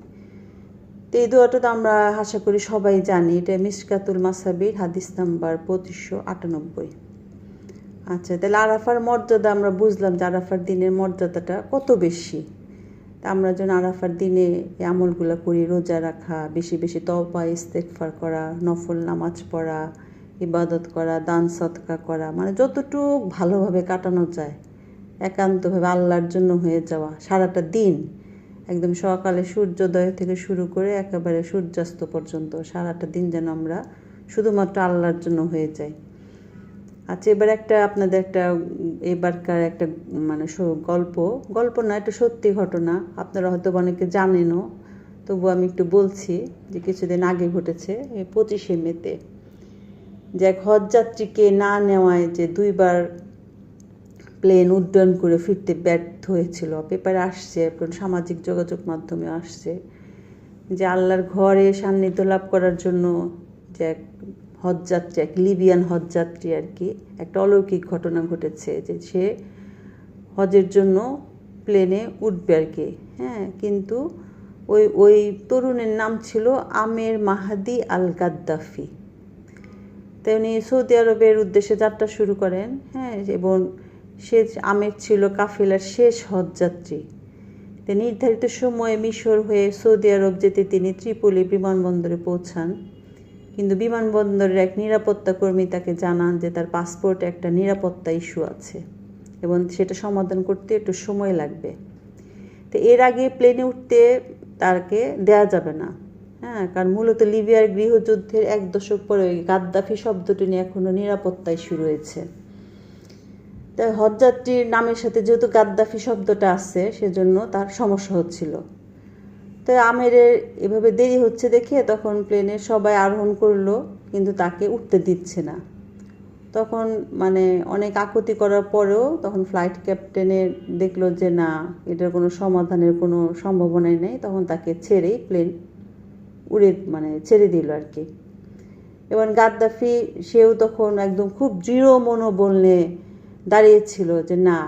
তো এই দোয়াটা তো আমরা আশা করি সবাই জানি। এটা মিশকাতুল মাসাবির হাদিস নাম্বার 2598। আচ্ছা, তাহলে আরাফার মর্যাদা আমরা বুঝলাম যে আরাফার দিনের মর্যাদাটা কত বেশি। তা আমরা যেন আরাফার দিনে এই আমলগুলো করি, রোজা রাখা, বেশি বেশি তওবা ইস্তেগফার করা, নফল নামাজ পড়া, ইবাদত করা, দান সদকা করা, মানে যতটুকু ভালোভাবে কাটানো যায়, একান্তভাবে আল্লাহর জন্য হয়ে যাওয়া সারাটা দিন, একদম সকালে সূর্যোদয় থেকে শুরু করে একেবারে সূর্যাস্ত পর্যন্ত সারাটা দিন যেন আমরা শুধুমাত্র আল্লাহর জন্য হয়ে যাই। আচ্ছা, এবার আপনাদের এবারকার একটা মানে গল্প না, একটা সত্যি ঘটনা, আপনারা হয়তো অনেকে জানেনও, তবু আমি একটু বলছি যে কিছুদিন আগে ঘটেছে, 25শে মেতে, যে এক হজযাত্রীকে না নেওয়ায় যে 2বার প্লেন উড্ডয়ন করে ফিরতে ব্যর্থ হয়েছিল। পেপারে আসছে, সামাজিক যোগাযোগ মাধ্যমে আসছে যে আল্লাহর ঘরে সান্নিধ্য লাভ করার জন্য যে এক হজযাত্রী, এক লিবিয়ান হজযাত্রী আর কি, একটা অলৌকিক ঘটনা ঘটেছে যে সে হজের জন্য প্লেনে উঠবে আর কি। হ্যাঁ, কিন্তু ওই তরুণের নাম ছিল আমের মাহাদি আল গাদ্দাফি। তাই উনি সৌদি আরবের উদ্দেশ্যে যাত্রা শুরু করেন। হ্যাঁ, এবং আমের ছিল কাফেলার শেষ হজযাত্রী। নির্ধারিত সময়ে মিশর হয়ে সৌদি আরব যেতে তিনি ত্রিপলি বিমানবন্দরে পৌঁছান। কিন্তু বিমানবন্দরের এক নিরাপত্তা কর্মী তাকে জানান যে তার পাসপোর্টে একটা নিরাপত্তা ইস্যু আছে এবং সেটা সমাধান করতে একটু সময় লাগবে। তো এর আগে প্লেনে উঠতে তাকে দেয়া যাবে না। হ্যাঁ, কারণ মূলত লিবিয়ার গৃহযুদ্ধের 1 দশক পরে ওই গাদ্দাফি শব্দটি নিয়ে এখনও নিরাপত্তা ইস্যু রয়েছে। তাই হজযাত্রীর নামের সাথে যেহেতু গাদ্দাফি শব্দটা আছে, সেজন্য তার সমস্যা হচ্ছিল। তো আমেরের এভাবে দেরি হচ্ছে দেখে তখন প্লেনে সবাই আরোহণ করলো, কিন্তু তাকে উঠতে দিচ্ছে না। তখন মানে অনেক আকুতি করার পরেও তখন ফ্লাইট ক্যাপ্টেনের দেখলো যে না, এটার কোনো সমাধানের কোনো সম্ভাবনাই নেই। তখন তাকে প্লেন ছেড়ে দিল আর কি। এবং গাদ্দাফি সেও তখন একদম খুব দৃঢ় মনোবল নিয়ে দাঁড়িয়েছিল যে না,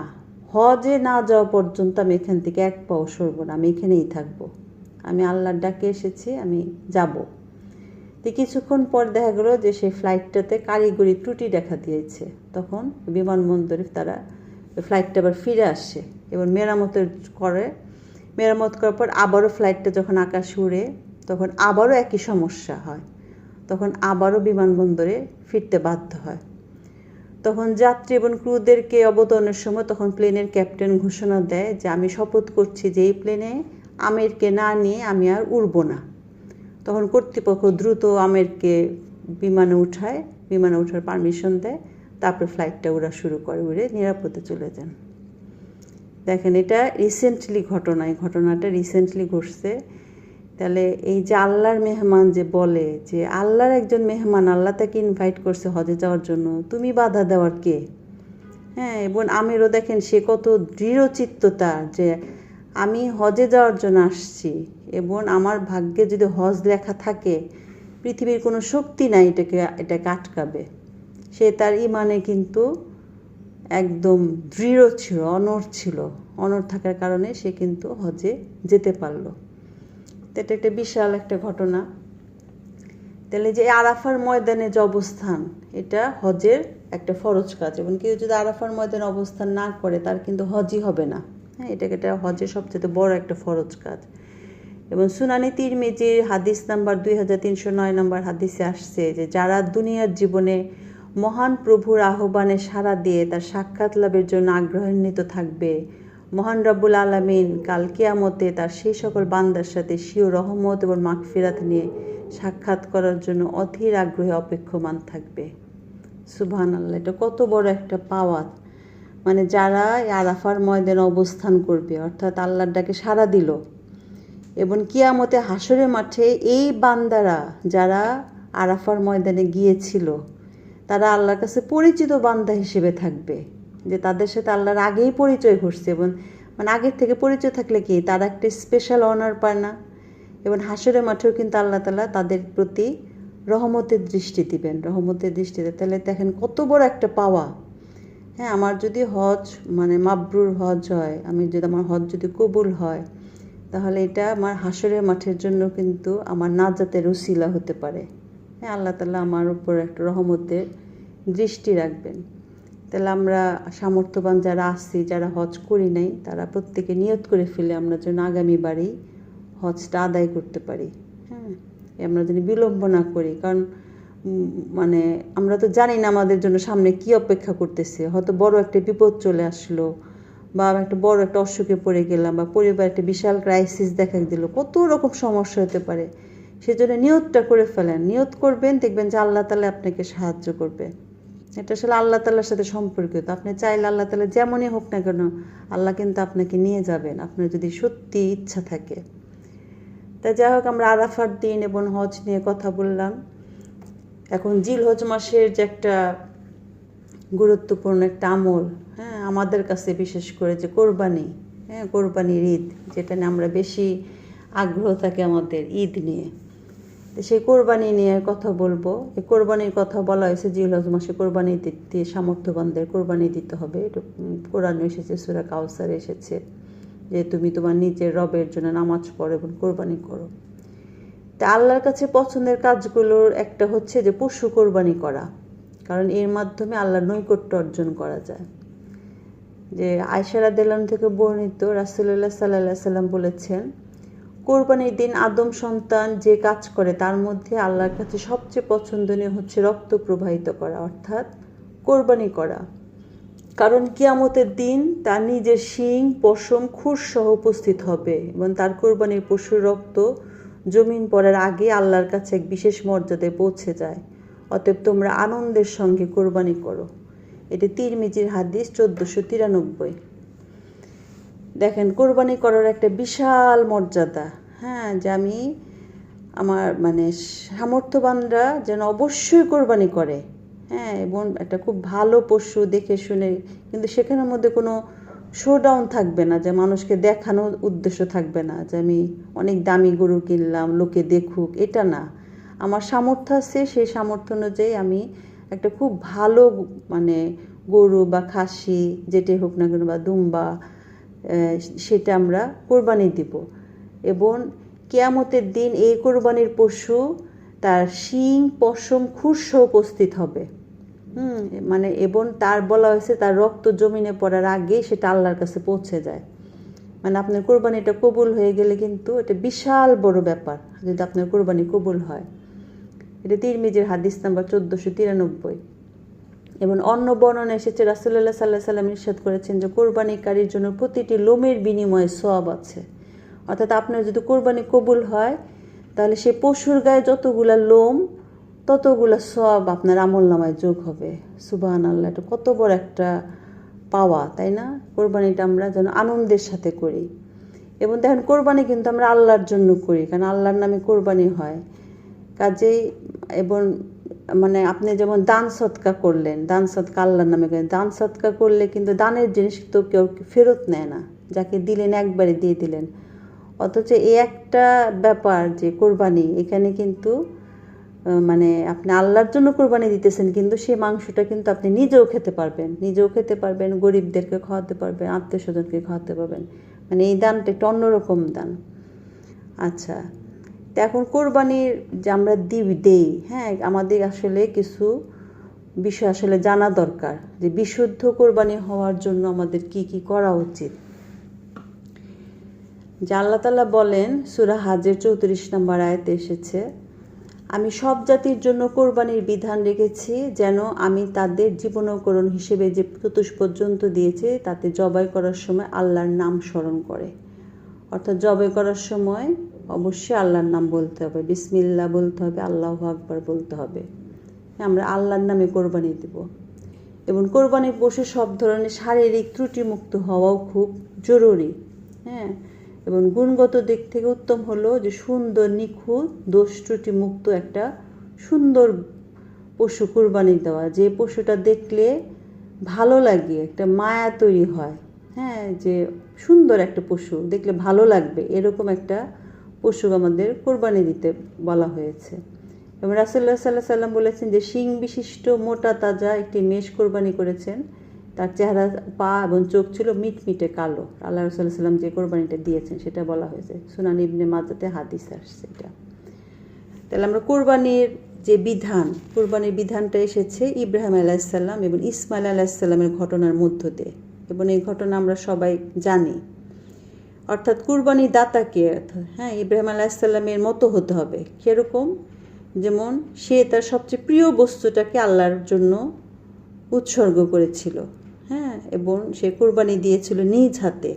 হজে না যাওয়া পর্যন্ত আমি এখান থেকে এক পাও সরব না, আমি এখানেই থাকবো, আমি আল্লাহর ডাকে এসেছি, আমি যাব। তো কিছুক্ষণ পর দেখা গেল যে সেই ফ্লাইটটাতে কারিগরি ত্রুটি দেখা দিয়েছে। তখন বিমানবন্দরে তারা ফ্লাইটটা আবার ফিরে আসে এবং মেরামত করার পর আবারও ফ্লাইটটা যখন আকাশে উড়ে, তখন আবারও একই সমস্যা হয়। তখন আবারও বিমানবন্দরে ফিরতে বাধ্য হয়। তখন যাত্রী এবং ক্রুদেরকে অবতরণের সময় তখন প্লেনের ক্যাপ্টেন ঘোষণা দেয় যে আমি শপথ করছি যে এই প্লেনে আমিরকে না নিয়ে আমি আর উড়ব না। তখন কর্তৃপক্ষ দ্রুত আমেরকে বিমানে উঠায়, বিমানে ওঠার পারমিশন দেয়, তারপর ফ্লাইটটা ওরা শুরু করে, উড়ে নিরাপদে চলে যান। দেখেন এটা রিসেন্টলি ঘটনা, এই ঘটনাটা রিসেন্টলি ঘটছে। তাহলে এই যে আল্লাহর মেহমান যে বলে যে আল্লাহর একজন মেহমান, আল্লাহ তাকে ইনভাইট করছে হজে যাওয়ার জন্য, তুমি বাধা দেওয়ার কে? হ্যাঁ, এবং আমিরও দেখেন সে কত দৃঢ়চিত্ততা যে আমি হজে যাওয়ার জন্য আসছি এবং আমার ভাগ্যে যদি হজ লেখা থাকে পৃথিবীর কোনো শক্তি নাই এটাকে আটকাবে। সে তার ইমানে কিন্তু একদম দৃঢ় ছিল, অনড় ছিল। অনড় থাকার কারণে সে কিন্তু হজে যেতে পারলো। এটা একটা বিশাল একটা ঘটনা। তাহলে যে আরাফার ময়দানে যে অবস্থান, এটা হজের একটা ফরজ কাজ, এবং কেউ যদি আরাফার ময়দানে অবস্থান না করে তার কিন্তু হজই হবে না। হ্যাঁ, এটাকে এটা হজের সবচেয়ে বড় একটা ফরজ কাজ। এবং সুনানি তিরমিজির হাদিস নাম্বার 2309 নম্বর হাদিসে আসছে যে যারা দুনিয়ার জীবনে মহান প্রভুর আহ্বানে সাড়া দিয়ে তার সাক্ষাৎ লাভের জন্য আগ্রহান্বিত থাকবে, মহান রব্বুল আলামিন কাল কিয়ামতে তার সেই সকল বান্দার সাথে স্বীয় রহমত এবং মাগফিরাত নিয়ে সাক্ষাৎ করার জন্য অধীর আগ্রহে অপেক্ষমান থাকবে। সুবহানাল্লাহ, এটা কত বড় একটা পাওয়া। মানে যারা আরাফার ময়দানে অবস্থান করবে, অর্থাৎ আল্লাহর ডাকে সাড়া দিল, এবং কিয়ামতে হাসরের মাঠে এই বান্দারা যারা আরাফার ময়দানে গিয়েছিল তারা আল্লাহর কাছে পরিচিত বান্দা হিসেবে থাকবে, যে তাদের সাথে আল্লাহর আগেই পরিচয় ঘটছে। এবং মানে আগের থেকে পরিচয় থাকলে কি তারা একটা স্পেশাল অনার পায় না? এবং হাসরের মাঠেও কিন্তু আল্লাহ তাআলা তাদের প্রতি রহমতের দৃষ্টি দিবেন, রহমতের দৃষ্টিতে। তাহলে দেখেন কত বড় একটা পাওয়া। হ্যাঁ, আমার যদি হজ মানে মাবরুর হজ হয়, আমার হজ যদি কবুল হয়, তাহলে এটা আমার হাসরের মাঠের জন্য কিন্তু আমার নাজাতের উসিলা হতে পারে। হ্যাঁ, আল্লাহ তাআলা আমার উপর একটা রহমতের দৃষ্টি রাখবেন। তাহলে আমরা সামর্থ্যবান যারা আছি, যারা হজ করি নাই, তারা প্রত্যেকে নিয়ত করে ফেলে আমরা যেন আগামী বারই হজটা আদায় করতে পারি। হ্যাঁ, আমরা যেন বিলম্ব না করি, কারণ মানে আমরা তো জানি না আমাদের জন্য সামনে কি অপেক্ষা করতেছে। হয়তো বড় একটা বিপদ চলে আসলো, বা একটা বড় একটা অসুখে পড়ে গেলাম, বা পরিবার একটা বিশাল ক্রাইসিস দেখা দিল, কত রকম সমস্যা হতে পারে। সেজন্য নিয়তটা করে ফেলেন, নিয়ত করবেন, দেখবেন যে আল্লাহ তাআলা আপনাকে সাহায্য করবে। এটা আসলে আল্লাহ তাআলার সাথে সম্পর্কিত। আপনি চাইলে আল্লাহ তাআলা যেমনই হোক না কেন, আল্লাহ কিন্তু আপনাকে নিয়ে যাবেন, আপনার যদি সত্যি ইচ্ছা থাকে। তাই যাই হোক, আমরা আরাফার দিন এবং হজ নিয়ে কথা বললাম। এখন জিলহজ মাসের যে একটা গুরুত্বপূর্ণ একটা আমল, হ্যাঁ, আমাদের কাছে বিশেষ করে যে কোরবানি, হ্যাঁ, কোরবানির ঈদ, যেটা নিয়ে আমরা বেশি আগ্রহ থাকে আমাদের ঈদ নিয়ে। তো সেই কোরবানি নিয়ে কথা বলবো। এই কোরবানির কথা বলা হয়েছে জিলহজ মাসে কোরবানি দিতে, সামর্থ্যবানদের কোরবানি দিতে হবে। এটা কোরআনে এসেছে, সূরা কাউসারে এসেছে যে তুমি তোমার নিজের রবের জন্য নামাজ পড়ো এবং কোরবানি করো। তা আল্লাহর কাছে পছন্দের কাজগুলোর একটা হচ্ছে যে পশু কোরবানি করা, কারণ এর মাধ্যমে আল্লাহর নৈকট্য অর্জন করা যায়। যে আয়েশা রাদিয়াল্লাহু থেকে বর্ণিত, রাসূলুল্লাহ সাল্লাল্লাহু আলাইহি সাল্লাম বলেছেন, কোরবানির দিন আদম সন্তান যে কাজ করে তার মধ্যে আল্লাহর কাছে সবচেয়ে পছন্দনীয় হচ্ছে রক্ত প্রবাহিত করা, অর্থাৎ কোরবানি করা। কারণ কিয়ামতের দিন তার নিজের শিং, পশম, খুর সহ উপস্থিত হবে এবং তার কোরবানির পশুর রক্ত জমিন পড়ার আগে আল্লাহর কাছে এক বিশেষ মর্যাদায় পৌঁছে যায়। অতএব তোমরা আনন্দের সঙ্গে কোরবানি করো। এটি তিরমিজির হাদিস 1493। দেখেন, কোরবানি করার একটা বিশাল মর্যাদা। হ্যাঁ, যে আমি আমার মানে সামর্থ্যবানরা যেন অবশ্যই কোরবানি করে। হ্যাঁ, এবং একটা খুব ভালো পশু দেখে শুনে, কিন্তু সেখানের মধ্যে কোনো শোডাউন থাকবে না, যে মানুষকে দেখানোর উদ্দেশ্য থাকবে না যে আমি অনেক দামি গরু কিনলাম লোকে দেখুক, এটা না। আমার সামর্থ্য আছে, সেই সামর্থ্য অনুযায়ী আমি একটা খুব ভালো মানে গরু বা খাসি যেটাই হোক না কেন, বা দুম্বা, সেটা আমরা কোরবানি দিব। এবং কিয়ামতের দিন এই কোরবানির পশু তার শিং, পশম, খুর সহ উপস্থিত হবে। মানে এবং তার বলা হয়েছে তার রক্ত জমিনে পড়ার আগে সেটা আল্লাহর কাছে পৌঁছে যায়। মানে আপনার কোরবানিটা কবুল হয়ে গেলে কিন্তু এটা বিশাল বড় ব্যাপার, যদি আপনার কোরবানি কবুল হয়। এটা তিরমিজির হাদিস নাম্বার 1493। এবং অন্য বর্ণনা এসেছে, রাসূলুল্লাহ সাল্লাল্লাহু আলাইহি সাল্লাম ইরশাদ করেছেন যে কোরবানিকারীর জন্য প্রতিটি লোমের বিনিময়ে সওয়াব আছে। অর্থাৎ আপনার যদি কোরবানি কবুল হয় তাহলে সে পশুর গায়ে যতগুলা লোম ততগুলা সব আপনার আমলনামায় যোগ হবে। সুবহানাল্লাহ, এটা কত বড় একটা পাওয়া, তাই না? কোরবানিটা আমরা যেন আনন্দের সাথে করি। এবং দেখেন, কোরবানি কিন্তু আমরা আল্লাহর জন্য করি, কারণ আল্লাহর নামে কোরবানি হয়। কাজেই এবং মানে আপনি যেমন দান সৎকা করলেন, দান সৎকা আল্লাহর নামে করেন, দান সৎকা করলে কিন্তু দানের জিনিস তো কেউ ফেরত নেয় না, যাকে দিলেন একবারে দিয়ে দিলেন। অথচ এই একটা ব্যাপার যে কোরবানি, এখানে কিন্তু মানে আপনি আল্লাহর জন্য কোরবানি দিতেছেন, কিন্তু সেই মাংসটা কিন্তু আপনি নিজেও খেতে পারবেন, গরিবদেরকে খাওয়াতে পারবেন, আত্মীয় স্বজনকে খাওয়াতে পারবেন। মানে এই দানটা একটু অন্যরকম দান। আচ্ছা, তো এখন কোরবানির যে আমরা দেই, হ্যাঁ, আমাদের আসলে কিছু বিষয় আসলে জানা দরকার, যে বিশুদ্ধ কোরবানি হওয়ার জন্য আমাদের কি কি করা উচিত। যে আল্লাহ তাআলা বলেন, সূরা হাজের 34 নম্বর আয়াতে এসেছে, আমি সব জাতির জন্য কোরবানির বিধান রেখেছি, যেন আমি তাদের জীবনোকরণ হিসেবে যে চতুষ্পদ জন্তু দিয়েছি তাতে জবাই করার সময় আল্লাহর নাম স্মরণ করে। অর্থাৎ জবাই করার সময় অবশ্যই আল্লাহর নাম বলতে হবে, বিসমিল্লাহ বলতে হবে, আল্লাহু আকবার বলতে হবে। আমরা আল্লাহর নামে কোরবানি দেব। এবং কোরবানির পশু সব ধরনের শারীরিক ত্রুটিমুক্ত হওয়াও খুব জরুরি। হ্যাঁ, এবং গুণগত দিক থেকে উত্তম হলো যে সুন্দর, নিখুঁত, দোষ ত্রুটি মুক্ত একটা সুন্দর পশু কোরবানি দেওয়া, যে পশুটা দেখলে ভালো লাগে, একটা মায়া তৈরি হয়। হ্যাঁ, যে সুন্দর একটা পশু দেখলে ভালো লাগবে, এরকম একটা পশু আমাদের কোরবানি দিতে বলা হয়েছে। এবং রাসূলুল্লাহ সাল্লাল্লাহু আলাইহি সাল্লাম বলেছেন যে শিং বিশিষ্ট মোটা তাজা একটি মেষ কোরবানি করেছেন, তার চেহারা, পা এবং চোখ ছিল মিটমিটে কালো। আল্লাহ রাসূল সাল্লাল্লাহু আলাইহি সাল্লাম যে কোরবানিটা দিয়েছেন সেটা বলা হয়েছে, সুনান ইবনে মাজাতে হাদিস আসছে এটা। তাহলে আমরা কোরবানির যে বিধান, কোরবানির বিধানটা এসেছে ইব্রাহিম আলাইহিস সালাম এবং ইসমাইল আলাইহিস সালামের ঘটনার মধ্য দিয়ে, এবং এই ঘটনা আমরা সবাই জানি। অর্থাৎ কুরবানি দাতাকে, হ্যাঁ, ইব্রাহিম আলাইহিস সালামের মতো হতে হবে। কীরকম? যেমন সে তার সবচেয়ে প্রিয় বস্তুটাকে আল্লাহর জন্য উৎসর্গ করেছিল, হ্যাঁ, এবং সে কোরবানি দিয়েছিল নিজ হাতে।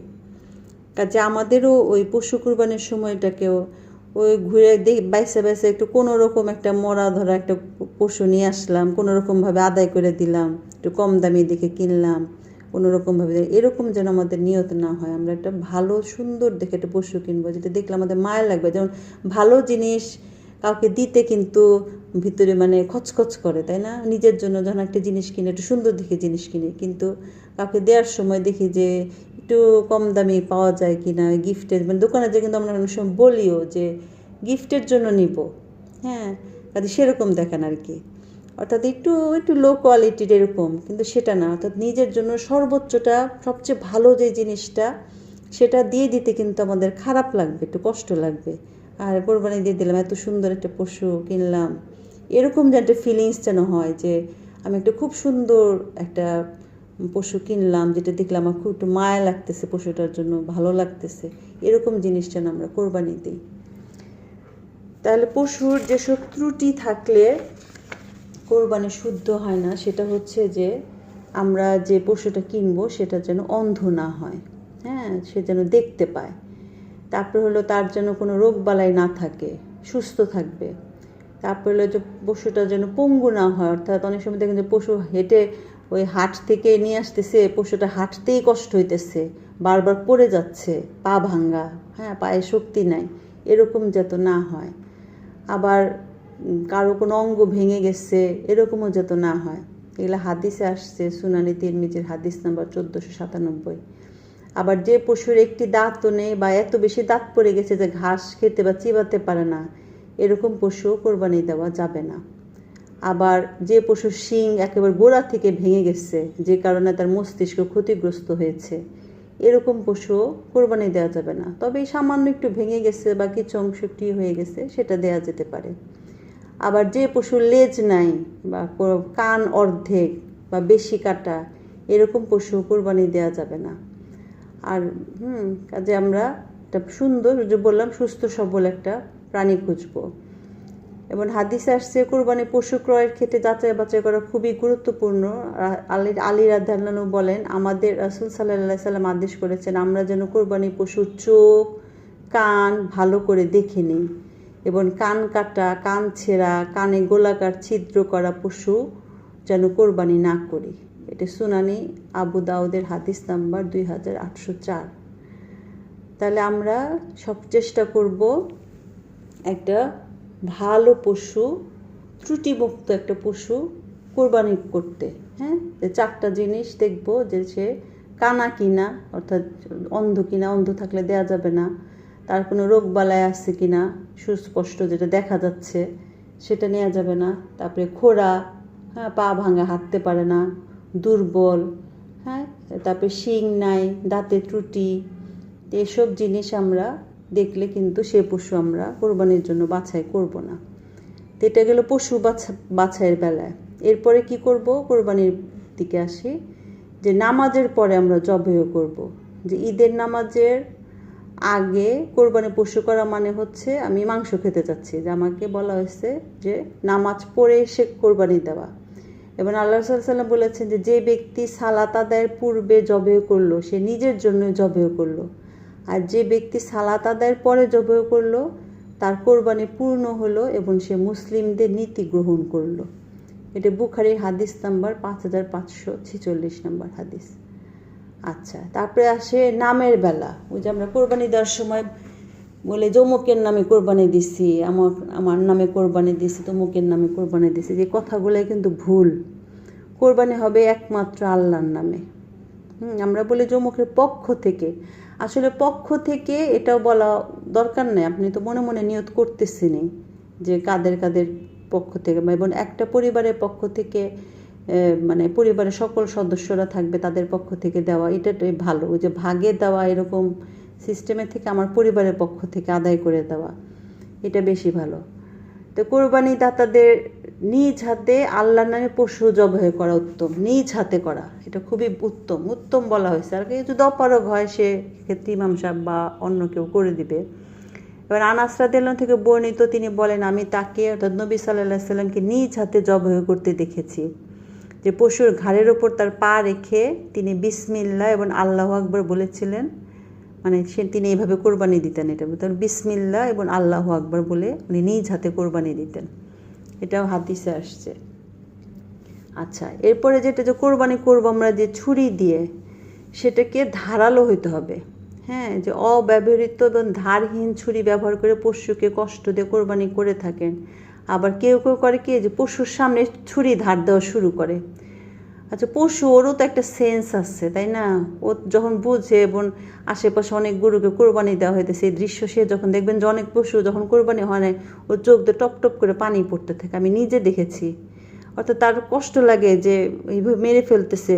কাজে আমাদেরও ওই পশু কোরবানির সময়টাকেও ওই ঘুরে বাইসে বাইসে একটু কোনো রকম একটা মরা ধরা একটা পশু নিয়ে আসলাম, কোনো রকমভাবে আদায় করে দিলাম, একটু কম দামি দেখে কিনলাম, কোনো রকমভাবে, এরকম যেন আমাদের নিয়ত না হয়। আমরা একটা ভালো সুন্দর দেখে একটা পশু কিনবো, যেটা দেখলে আমাদের মায়া লাগবে। যেমন ভালো জিনিস কাউকে দিতে কিন্তু ভিতরে মানে খচখচ করে, তাই না? নিজের জন্য যখন একটা জিনিস কিনে, একটু সুন্দর দেখে জিনিস কিনি, কিন্তু কাউকে দেওয়ার সময় দেখি যে একটু কম দামি পাওয়া যায় কি না, গিফটের, মানে দোকানে যে কিন্তু আমরা অনেক সময় বলিও যে গিফটের জন্য নিব, হ্যাঁ, কাজে সেরকম দেখেন আর কি। অর্থাৎ একটু একটু লো কোয়ালিটির এরকম, কিন্তু সেটা না। অর্থাৎ নিজের জন্য সর্বোচ্চটা, সবচেয়ে ভালো যে জিনিসটা, সেটা দিয়ে দিতে কিন্তু আমাদের খারাপ লাগবে, একটু কষ্ট লাগবে। আর কোরবানি দিয়ে দিলাম, এত সুন্দর একটা পশু কিনলাম, এরকম যে একটা ফিলিংস যেন হয় যে আমি একটা খুব সুন্দর একটা পশু কিনলাম, যেটা দেখলাম আমার খুব একটু মায়া লাগতেছে, পশুটার জন্য ভালো লাগতেছে, এরকম জিনিস যেন আমরা কোরবানি দিই। তাহলে পশুর যেসব ত্রুটি থাকলে কোরবানি শুদ্ধ হয় না, সেটা হচ্ছে যে আমরা যে পশুটা কিনবো সেটা যেন অন্ধ না হয়, হ্যাঁ, সে যেন দেখতে পায়। তারপর হলো তার যেন কোনো রোগবালাই না থাকে, সুস্থ থাকবে। তারপর হলো যে পশুটা যেন পঙ্গু না হয়। অর্থাৎ অনেক সময় দেখেন যে পশু হেঁটে ওই হাট থেকে নিয়ে আসতেছে, পশুটা হাঁটতেই কষ্ট হইতেছে, বারবার পড়ে যাচ্ছে, পা ভাঙ্গা, হ্যাঁ, পায়ে শক্তি নাই, এরকম যাতে না হয়। আবার কারো কোনো অঙ্গ ভেঙে গেছে, এরকমও যাতে না হয়। এগুলো হাদিসে আসছে, সুনানি তিরমিজির হাদিস নাম্বার 1497। আবার যে পশুর একটি দাঁতও নেই বা এত বেশি দাঁত পড়ে গেছে যে ঘাস খেতে বা চিবাতে পারে না, এরকম পশু কোরবানি দেওয়া যাবে না। আবার যে পশুর শিং একেবারে গোড়া থেকে ভেঙে গেছে, যে কারণে তার মস্তিষ্ক ক্ষতিগ্রস্ত হয়েছে, এরকম পশু কোরবানি দেওয়া যাবে না। তবে সামান্য একটু ভেঙে গেছে বা কিছু অংশ একটু হয়ে গেছে, সেটা দেওয়া যেতে পারে। আবার যে পশুর লেজ নাই বা কান অর্ধেক বা বেশি কাটা, এরকম পশু কোরবানি দেওয়া যাবে না। আর কাজে আমরা একটা সুন্দর, যে বললাম, সুস্থ সবল একটা প্রাণী খুঁজবো। এবং হাদিসে আসছে কোরবানি পশু ক্রয়ের ক্ষেত্রে যাচাই বাছাই করা খুবই গুরুত্বপূর্ণ। আলী রাদিয়াল্লাহু আনহু বলেন, আমাদের রাসূল সাল্লাল্লাহু আলাইহি সাল্লাম আদেশ করেছেন আমরা যেন কোরবানি পশুর চোখ, কান ভালো করে দেখে নিই, এবং কান কাটা, কান ছেঁড়া, কানে গোলাকার ছিদ্র করা পশু যেন কোরবানি না করি। এটা সুনানি আবু দাউদের হাদিস নাম্বার 2804। তাহলে আমরা সব চেষ্টা করব একটা ভালো পশু, ত্রুটিমুক্ত একটা পশু কোরবানি করতে। হ্যাঁ, যে 4টা জিনিস দেখব, যে সে কানা কিনা, অর্থাৎ অন্ধ কিনা, অন্ধ থাকলে দেয়া যাবে না, তার কোনো রোগ বালায় আছে কিনা সুস্পষ্ট যেটা দেখা যাচ্ছে সেটা নেওয়া যাবে না, তারপরে খোড়া, হ্যাঁ, পা ভাঙা, হাঁটতে পারে না, দুর্বল, হ্যাঁ, তারপরে শিং নাই, দাঁতে ত্রুটি, এসব জিনিস আমরা দেখলে কিন্তু সে পশু আমরা কোরবানির জন্য বাছাই করব না। তো এটা গেল পশু বাছাইয়ের বেলায়। এরপরে কি করব, কোরবানির দিকে আসি, যে নামাজের পরে আমরা জবাই করব। যে ঈদের নামাজের আগে কোরবানি পশু করা মানে হচ্ছে আমি মাংস খেতে চাচ্ছি, যে আমাকে বলা হয়েছে যে নামাজ পড়ে এসে কোরবানি দেওয়া। এবং আল্লাহ সাল্লাম বলেছেন যে যে ব্যক্তি সালাত আদায়ের পূর্বে জবাই করলো সে নিজের জন্য জবাই করলো, আর যে ব্যক্তি সালাত আদায়ের পরে জবাই করলো তার কোরবানি পূর্ণ হলো এবং সে মুসলিমদের নীতি গ্রহণ করলো। এটা বুখারীর হাদিস নাম্বার 5546 নম্বর হাদিস। আচ্ছা, তারপরে আসে নামের বেলা। ওই যে আমরা কোরবানি দেওয়ার সময় বলে যমুকের নামে কোরবানি দিছি, আমার নামে কোরবানি দিছি, তমুকের নামে কোরবানি দিছি, যে কথাগুলো কিন্তু ভুল। কোরবানি হবে একমাত্র আল্লাহর নামে। আমরা বলি যমুকের পক্ষ থেকে, আসলে পক্ষ থেকে এটাও বলা দরকার নেই, আপনি তো মনে মনে নিয়ত করতেছেনই যে কাদের কাদের পক্ষ থেকে, এবং একটা পরিবারের পক্ষ থেকে, মানে পরিবারের সকল সদস্যরা থাকবে তাদের পক্ষ থেকে দেওয়া, এটাই ভালো। ওই যে ভাগে দেওয়া এরকম সিস্টেমের থেকে আমার পরিবারের পক্ষ থেকে আদায় করে দেওয়া, এটা বেশি ভালো। তো কোরবানি দাতাদের নিজ হাতে আল্লাহর নামে পশু জবাই করা উত্তম, নিজ হাতে করা, এটা খুবই উত্তম বলা হয়েছে। আর যদি অপারগ হয় সে ক্ষেত্রে ইমাম সাহেব বা অন্য কেউ করে দিবে। এবার আনাস রাদিয়াল্লাহু থেকে বর্ণিত, তিনি বলেন আমি তাকে অর্থাৎ নবী সাল্লাল্লাহু আলাইহি সাল্লামকে নিজ হাতে জবাই করতে দেখেছি, যে পশুর ঘাড়ের ওপর তার পা রেখে তিনি বিসমিল্লাহ এবং আল্লাহু আকবার বলেছিলেন, মানে তিনি এইভাবে কোরবানি দিতেন। এটা তখন বিসমিল্লাহ এবং আল্লাহু আকবার বলে উনি নিজ হাতে কোরবানি দিতেন, এটাও হাদিসে আসছে। আচ্ছা, এরপরে যেটা যে কোরবানি করবো আমরা যে ছুরি দিয়ে, সেটাকে ধারালো হইতে হবে। হ্যাঁ, যে অব্যবহৃত এবং ধারহীন ছুরি ব্যবহার করে পশুকে কষ্ট দিয়ে কোরবানি করে থাকেন। আবার কেউ কেউ করে কি, যে পশুর সামনে ছুরি ধার দেওয়া শুরু করে। আচ্ছা, পশু ওরও তো একটা সেন্স আছে, তাই না? ও যখন বুঝে এবং আশেপাশে অনেক গরুকে কোরবানি দেওয়া হইতেছে এই দৃশ্য সে যখন দেখবেন যে অনেক পশু যখন কোরবানি হয় না, ওর চোখ দিয়ে টপ টপ করে পানি পড়তে থাকে, আমি নিজে দেখেছি। অর্থাৎ তার কষ্ট লাগে যে এইভাবে মেরে ফেলতেছে।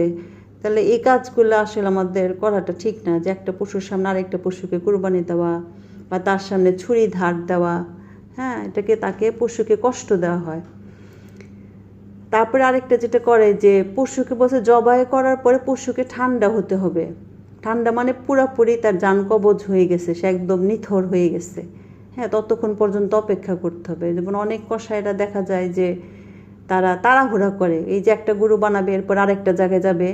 তাহলে এই কাজগুলো আসলে আমাদের করাটা ঠিক না, যে একটা পশুর সামনে আরেকটা পশুকে কোরবানি দেওয়া বা তার সামনে ছুরি ধার দেওয়া, হ্যাঁ, তাকে পশুকে কষ্ট দেওয়া হয়। তারপরে আরেকটা যেটা করে, যে পশুকে বসে জবাই করার পরে পশুকে ঠান্ডা হতে হবে। ঠান্ডা মানে পুরাপুরি তার জান কবজ হয়ে গেছে, সে একদম নিথর হয়ে গেছে, হ্যাঁ, ততক্ষণ পর্যন্ত অপেক্ষা করতে হবে। যেমন অনেক কসাইরা দেখা যায় যে তারা তাড়াহুড়া করে, এই যে একটা গরু বানাবে এরপর আরেকটা জায়গায় যাবে,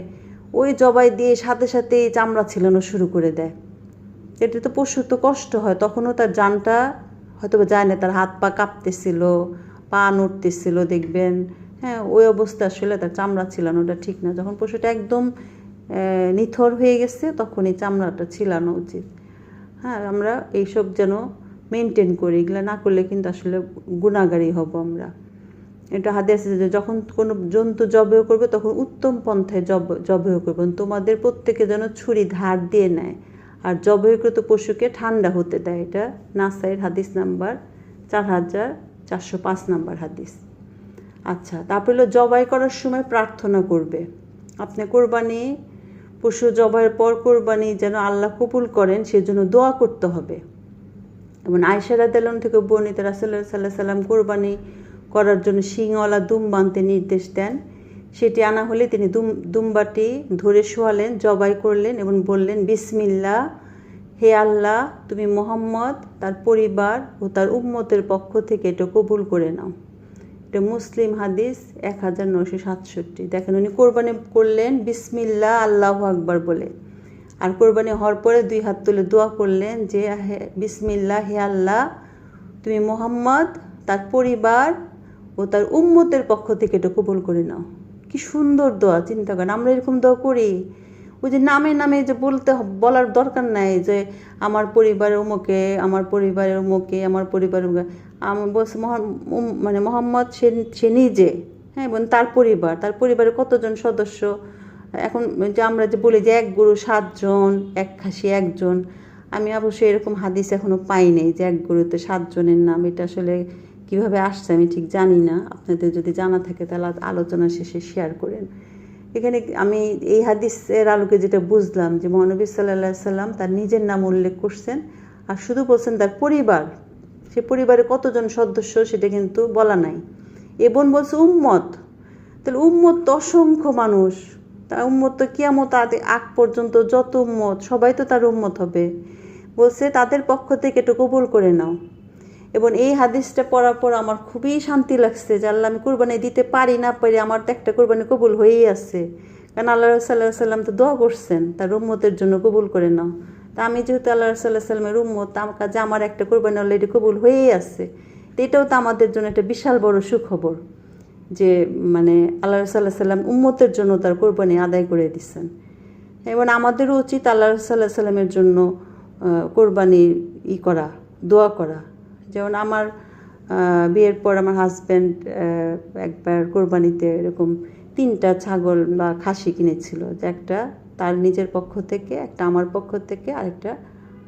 ওই জবাই দিয়ে সাথে সাথে চামড়া ছিলানো শুরু করে দেয়। এতে তো পশুর তো কষ্ট হয়, তখনও তার জানটা হয়তো যায় না, তার হাত পা কাঁপতেছিল, পা নড়তেছিল দেখবেন, হ্যাঁ, ওই অবস্থা আসলে তার চামড়া ছিলানোটা ঠিক না। যখন পশুটা একদম নিথর হয়ে গেছে তখন এই চামড়াটা ছিলানো উচিত। হ্যাঁ, আমরা এইসব যেন মেনটেন করি, এগুলো না করলে কিন্তু আসলে গুনাহগারী হব আমরা। এটা হাদিসে যে যখন কোনো জন্তু জবাই করবে তখন উত্তম পন্থায় জবাই করবেন, তোমাদের প্রত্যেকে যেন ছুরি ধার দিয়ে নেয় আর জবাইকৃত পশুকে ঠান্ডা হতে দেয়। এটা নাসাইর হাদিস নাম্বার 4405 নাম্বার হাদিস। আচ্ছা, তারপরে হলো জবাই করার সময় প্রার্থনা করবে। আপনি কোরবানি পশু জবাইয়ের পর কোরবানি যেন আল্লাহ কবুল করেন সেজন্য দোয়া করতে হবে। এবং আয়েশা রাদিয়াল্লাহু থেকে বর্ণিত, রাসূলুল্লাহ সাল্লাল্লাহু আলাইহি সাল্লাম কোরবানি করার জন্য শিংওয়ালা দুম্বা আনতে নির্দেশ দেন। সেটি আনা হলে তিনি দুম্বাটি ধরে শোয়ালেন, জবাই করলেন এবং বললেন, বিসমিল্লাহ, হে আল্লাহ, তুমি মুহাম্মদ, তার পরিবার ও তার উম্মতের পক্ষ থেকে এটা কবুল করে নাও। এটা মুসলিম হাদিস 1967। দেখেন, উনি কোরবানি করলেন বিসমিল্লাহ আল্লাহু আকবার বলে, আর কোরবানি হওয়ার পরে 2 হাত তুলে দোয়া করলেন যে বিসমিল্লাহ, হে আল্লাহ, তুমি মুহাম্মদ, তার পরিবার ও তার উম্মতের পক্ষ থেকে এটা কবুল করে নাও। কি সুন্দর দোয়া, চিন্তা করেন। আমরা এরকম দোয়া করি? ওই যে নামে নামে যে বলার দরকার নাই যে আমার পরিবারের অমুকে, আমার পরিবারের অমুকে, আমার পরিবারের আমার বলছে মানে মোহাম্মদ সে নিজে, হ্যাঁ, এবং তার পরিবারে কতজন সদস্য। এখন যে আমরা যে বলি যে এক গুরু 7 জন, এক খাসি 1 জন, আমি অবশ্যই এরকম হাদিস এখনও পাই নাই যে এক গুরুতে 7 জনের নাম। এটা আসলে কীভাবে আসছে আমি ঠিক জানি না। আপনাদের যদি জানা থাকে তাহলে আলোচনা শেষে শেয়ার করেন। এখানে আমি এই হাদিসের আলোকে যেটা বুঝলাম যে মহানবী সাল্লাল্লাহু আলাইহি সাল্লাম তার নিজের নাম উল্লেখ করছেন, আর শুধু বলছেন তার পরিবার। সে পরিবারে কতজন সদস্য সেটা কিন্তু বলা নাই। এবং বলছে উম্মত, তাহলে উম্মত তো অসংখ্য মানুষ। তা উম্মত তো কিয়ামত আগ পর্যন্ত যত উম্মত সবাই তো তার উম্মত হবে। বলছে তাদের পক্ষ থেকে একটু কবুল করে নাও। এবং এই হাদিসটা পড়ার পর আমার খুবই শান্তি লাগছে যে আল্লাহ, আমি কোরবানি দিতে পারি না পারি, আমার তো একটা কোরবানি কবুল হয়েই আছে। কারণ আল্লাহ সাল্লাল্লাহু আলাইহি সাল্লাম তো দোয়া করছেন তার উম্মতের জন্য কবুল করে নাও। তা আমি যেহেতু আল্লাহ সাল্লাল্লাহু আলাইহি সাল্লামের উম্মত, আমার কাছে আমার একটা কোরবানি অলরেডি কবুল হয়েই আছে। তো এটাও তো আমাদের জন্য একটা বিশাল বড় সুখবর যে মানে আল্লাহ সাল্লাল্লাহু আলাইহি সাল্লাম উম্মতের জন্য তার কোরবানি আদায় করে দিচ্ছেন। এবং আমাদেরও উচিত আল্লাহ সাল্লাল্লাহু আলাইহি সাল্লামের জন্য কোরবানি করা, দোয়া করা। যেমন আমার বিয়ের পর আমার হাজব্যান্ড একবার কোরবানিতে এরকম 3টা ছাগল বা খাসি কিনেছিল, যে একটা তার নিজের পক্ষ থেকে, একটা আমার পক্ষ থেকে, আরেকটা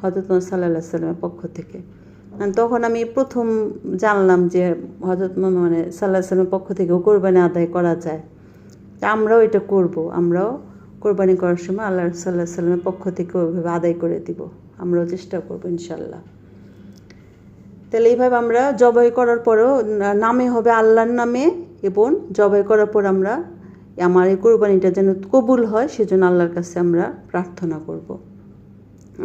হযরত মুহাম্মদ সাল্লাল্লাহু আলাইহি সাল্লামের পক্ষ থেকে। তখন আমি প্রথম জানলাম যে হযরত মানে সাল্লাল্লাহু আলাইহি সাল্লামের পক্ষ থেকেও কোরবানি আদায় করা যায়। আমরাও এটা করব, আমরাও কোরবানি করার সময় আল্লাহ সাল্লাল্লাহু আলাইহি সাল্লামের পক্ষ থেকে ওইভাবে আদায় করে দিব। আমরাও চেষ্টা করবো ইনশাল্লাহ। তাহলে এইভাবে আমরা জবাই করার পরও নামে হবে আল্লাহর নামে, এবং জবাই করার পর আমরা আমার এই কোরবানিটা যেন কবুল হয় সেজন্য আল্লাহর কাছে আমরা প্রার্থনা করব।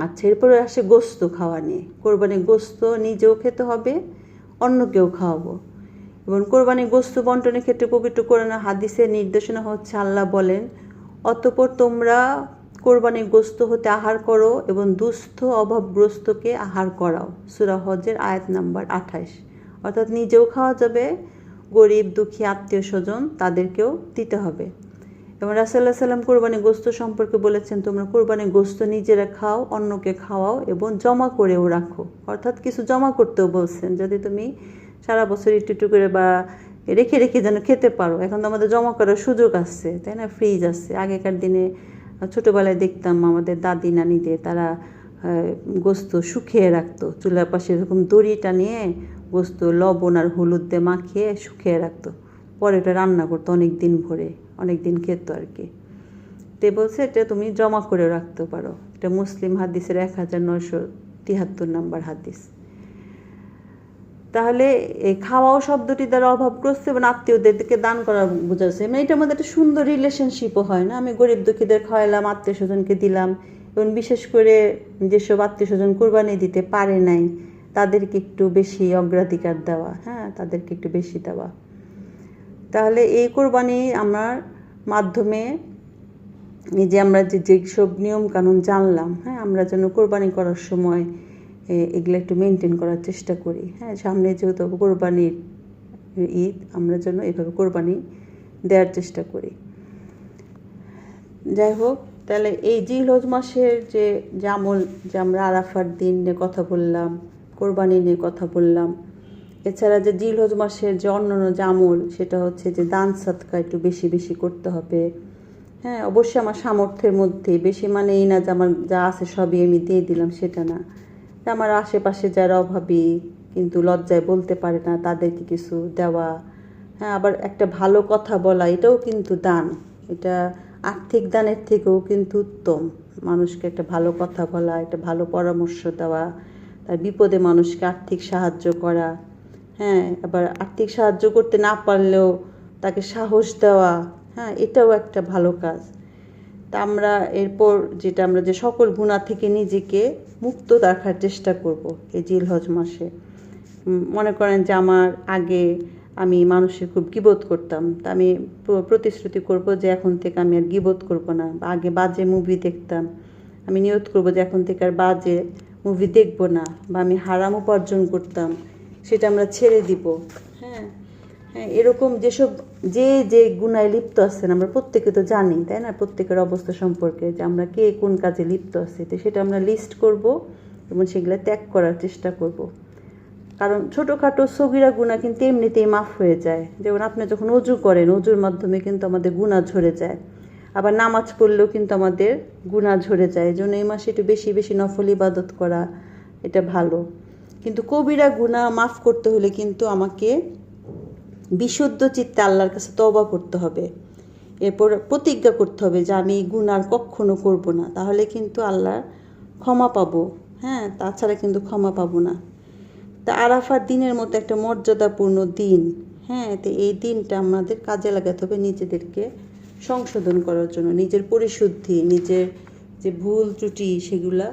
আচ্ছা, এরপরে আসে গোস্ত খাওয়া নিয়ে। কোরবানির গোস্ত নিজেও খেতে হবে, অন্যকেও খাওয়াবো। এবং কোরবানির গোস্ত বন্টনের ক্ষেত্রে পবিত্র কোরআনের হাদিসের নির্দেশনা হচ্ছে, আল্লাহ বলেন, অতঃপর তোমরা কোরবানির গোস্ত হতে আহার করো এবং দুস্থ অভাবগ্রস্তকে আহার করাও। সূরা হজের আয়াত নাম্বার 28। অর্থাৎ নিজেও খাওয়া যাবে, গরিব দুঃখী আত্মীয় স্বজন তাদেরকেও দিতে হবে। এবং রাসূলুল্লাহ সাল্লাল্লাহু আলাইহি সাল্লাম কোরবানির গোস্ত সম্পর্কে বলেছেন, তোমরা কোরবানির গোস্ত নিজেরা খাও, অন্যকে খাওয়াও এবং জমা করেও রাখো। অর্থাৎ কিছু জমা করতেও বলছেন, যদি তুমি সারা বছর একটু করে বা রেখে রেখে যেন খেতে পারো। এখন তো আমাদের জমা করার সুযোগ আছে, তাই না, ফ্রিজ আছে। আগেকার দিনে ছোটোবেলায় দেখতাম আমাদের দাদি নানিদের, তারা গোস্ত শুকিয়ে রাখতো চুলার পাশে, এরকম দড়িটা নিয়ে গোস্ত লবণ আর হলুদ দিয়ে মাখিয়ে শুকিয়ে রাখতো, পরে এটা রান্না করতো অনেক দিন ভরে, অনেক দিন খেত আর কি। তো বলছে এটা তুমি জমা করে রাখতে পারো। এটা মুসলিম হাদিসের 1973 নম্বর হাদিস। তাহলে এই খাওয়াও শব্দটি দ্বারা অভাবগ্রস্ত এবং আত্মীয়দেরকে দান করা বোঝাচ্ছে। মানে এটার মধ্যে একটা সুন্দর রিলেশনশিপও হয় না, আমি গরিব দুঃখীদের খাওয়াইলাম, আত্মীয় স্বজনকে দিলাম। এবং বিশেষ করে যেসব আত্মীয় স্বজন কোরবানি দিতে পারে নাই তাদেরকে একটু বেশি অগ্রাধিকার দেওয়া, হ্যাঁ, তাদেরকে একটু বেশি দেওয়া। তাহলে এই কোরবানি আমার মাধ্যমে এই যে আমরা যেসব নিয়মকানুন জানলাম, হ্যাঁ, আমরা যেন কোরবানি করার সময় এগুলো একটু মেনটেন করার চেষ্টা করি। হ্যাঁ, সামনে যেহেতু কোরবানির ঈদ, আমরা যেন এভাবে কোরবানি দেওয়ার চেষ্টা করি। যাই হোক, তাহলে এই জিলহজ মাসের যে আমল, যে আমরা আরাফার দিন নিয়ে কথা বললাম, কোরবানি নিয়ে কথা বললাম, এছাড়া যে জিলহজ মাসের যে অন্যান্য যে আমল, সেটা হচ্ছে যে দান সদকা একটু বেশি বেশি করতে হবে। হ্যাঁ, অবশ্যই আমার সামর্থ্যের মধ্যে, বেশি মানে এই না যে আমার যা আছে সবই আমি দিয়ে দিলাম, সেটা না। আমার আশেপাশে যারা অভাবী কিন্তু লজ্জায় বলতে পারে না, তাদেরকে কিছু দেওয়া। হ্যাঁ, আবার একটা ভালো কথা বলা, এটাও কিন্তু দান। এটা আর্থিক দানের থেকেও কিন্তু উত্তম। মানুষকে একটা ভালো কথা বলা, একটা ভালো পরামর্শ দেওয়া, তার বিপদে মানুষকে আর্থিক সাহায্য করা। হ্যাঁ, আবার আর্থিক সাহায্য করতে না পারলেও তাকে সাহস দেওয়া, হ্যাঁ, এটাও একটা ভালো কাজ। তা আমরা এরপর যেটা, আমরা যে সকল গুনাহ থেকে নিজেকে মুক্ত রাখার চেষ্টা করব এই জিলহজ মাসে। মনে করেন যে আগে আমি মানুষের খুব গীবত করতাম, তা আমি প্রতিশ্রুতি করব যে এখন থেকে আমি আর গীবত করব না। আগে বাজে মুভি দেখতাম, আমি নিয়ত করব যে এখন থেকে আর বাজে মুভি দেখব না। বা আমি হারাম উপার্জন করতাম, সেটা আমরা ছেড়ে দিব। হ্যাঁ হ্যাঁ, এরকম যেসব যে গুনায় লিপ্ত আছেন আমরা প্রত্যেকে তো জানি, তাই না, প্রত্যেকের অবস্থা সম্পর্কে যে আমরা কে কোন কাজে লিপ্ত আছি, তো সেটা আমরা লিস্ট করব এবং সেগুলো ত্যাগ করার চেষ্টা করব। কারণ ছোটোখাটো সগীরা গুনাহ কিন্তু এমনিতেই মাফ হয়ে যায়। যেমন আপনি যখন অজু করেন, অজুর মাধ্যমে কিন্তু আমাদের গুনাহ ঝরে যায়। আবার নামাজ পড়লেও কিন্তু আমাদের গুনাহ ঝরে যায়। এই জন্য এই মাসে একটু বেশি বেশি নফল ইবাদত করা এটা ভালো। কিন্তু কবিরা গুনাহ মাফ করতে হলে কিন্তু আমাকে বিশুদ্ধ চিত্তে আল্লাহর কাছে তওবা করতে হবে। এরপর প্রতিজ্ঞা করতে হবে যে আমি গুনাহ কখনো করব না, তাহলে কিন্তু আল্লাহ ক্ষমা পাবো। হ্যাঁ, তাছাড়া কিন্তু ক্ষমা পাবো না। তা আরাফার দিনের মতো একটা মর্যাদাপূর্ণ দিন। হ্যাঁ, তো এই দিনটা আমাদের কাজে লাগাতে হবে নিজেদেরকে সংশোধন করার জন্য, নিজের পরিশুদ্ধি, নিজের যে ভুল ত্রুটি সেগুলা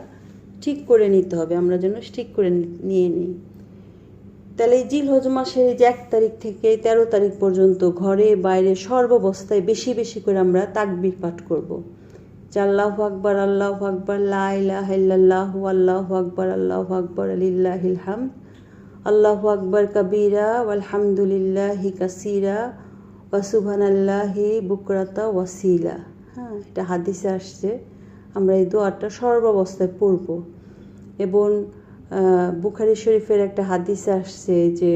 ঠিক করে নিতে হবে, আমরা যেন ঠিক করে নিয়ে নিই। তাহলে এই জিলহজ মাসের যে 1 তারিখ থেকে 13 তারিখ পর্যন্ত ঘরে বাইরে সর্বাবস্থায় বেশি বেশি করে আমরা তাকবীর পাঠ করব। যে আল্লাহু আকবার, আল্লাহু আকবার, লা ইলাহা ইল্লাল্লাহু, আল্লাহু আকবার, আল্লাহু আকবার, লিল্লাহিল হামদ, আল্লাহু আকবার কাবীরা ওয়ালহামদুলিল্লাহি কাসীরা ওয়া সুবহানাল্লাহি বুকরাতা ওয়াসিলা। হ্যাঁ, এটা হাদিসে আসছে। আমরা এই দোয়াটা সর্বাবস্থায় পড়ব। এবং বুখারী শরীফের একটা হাদিসে আসছে যে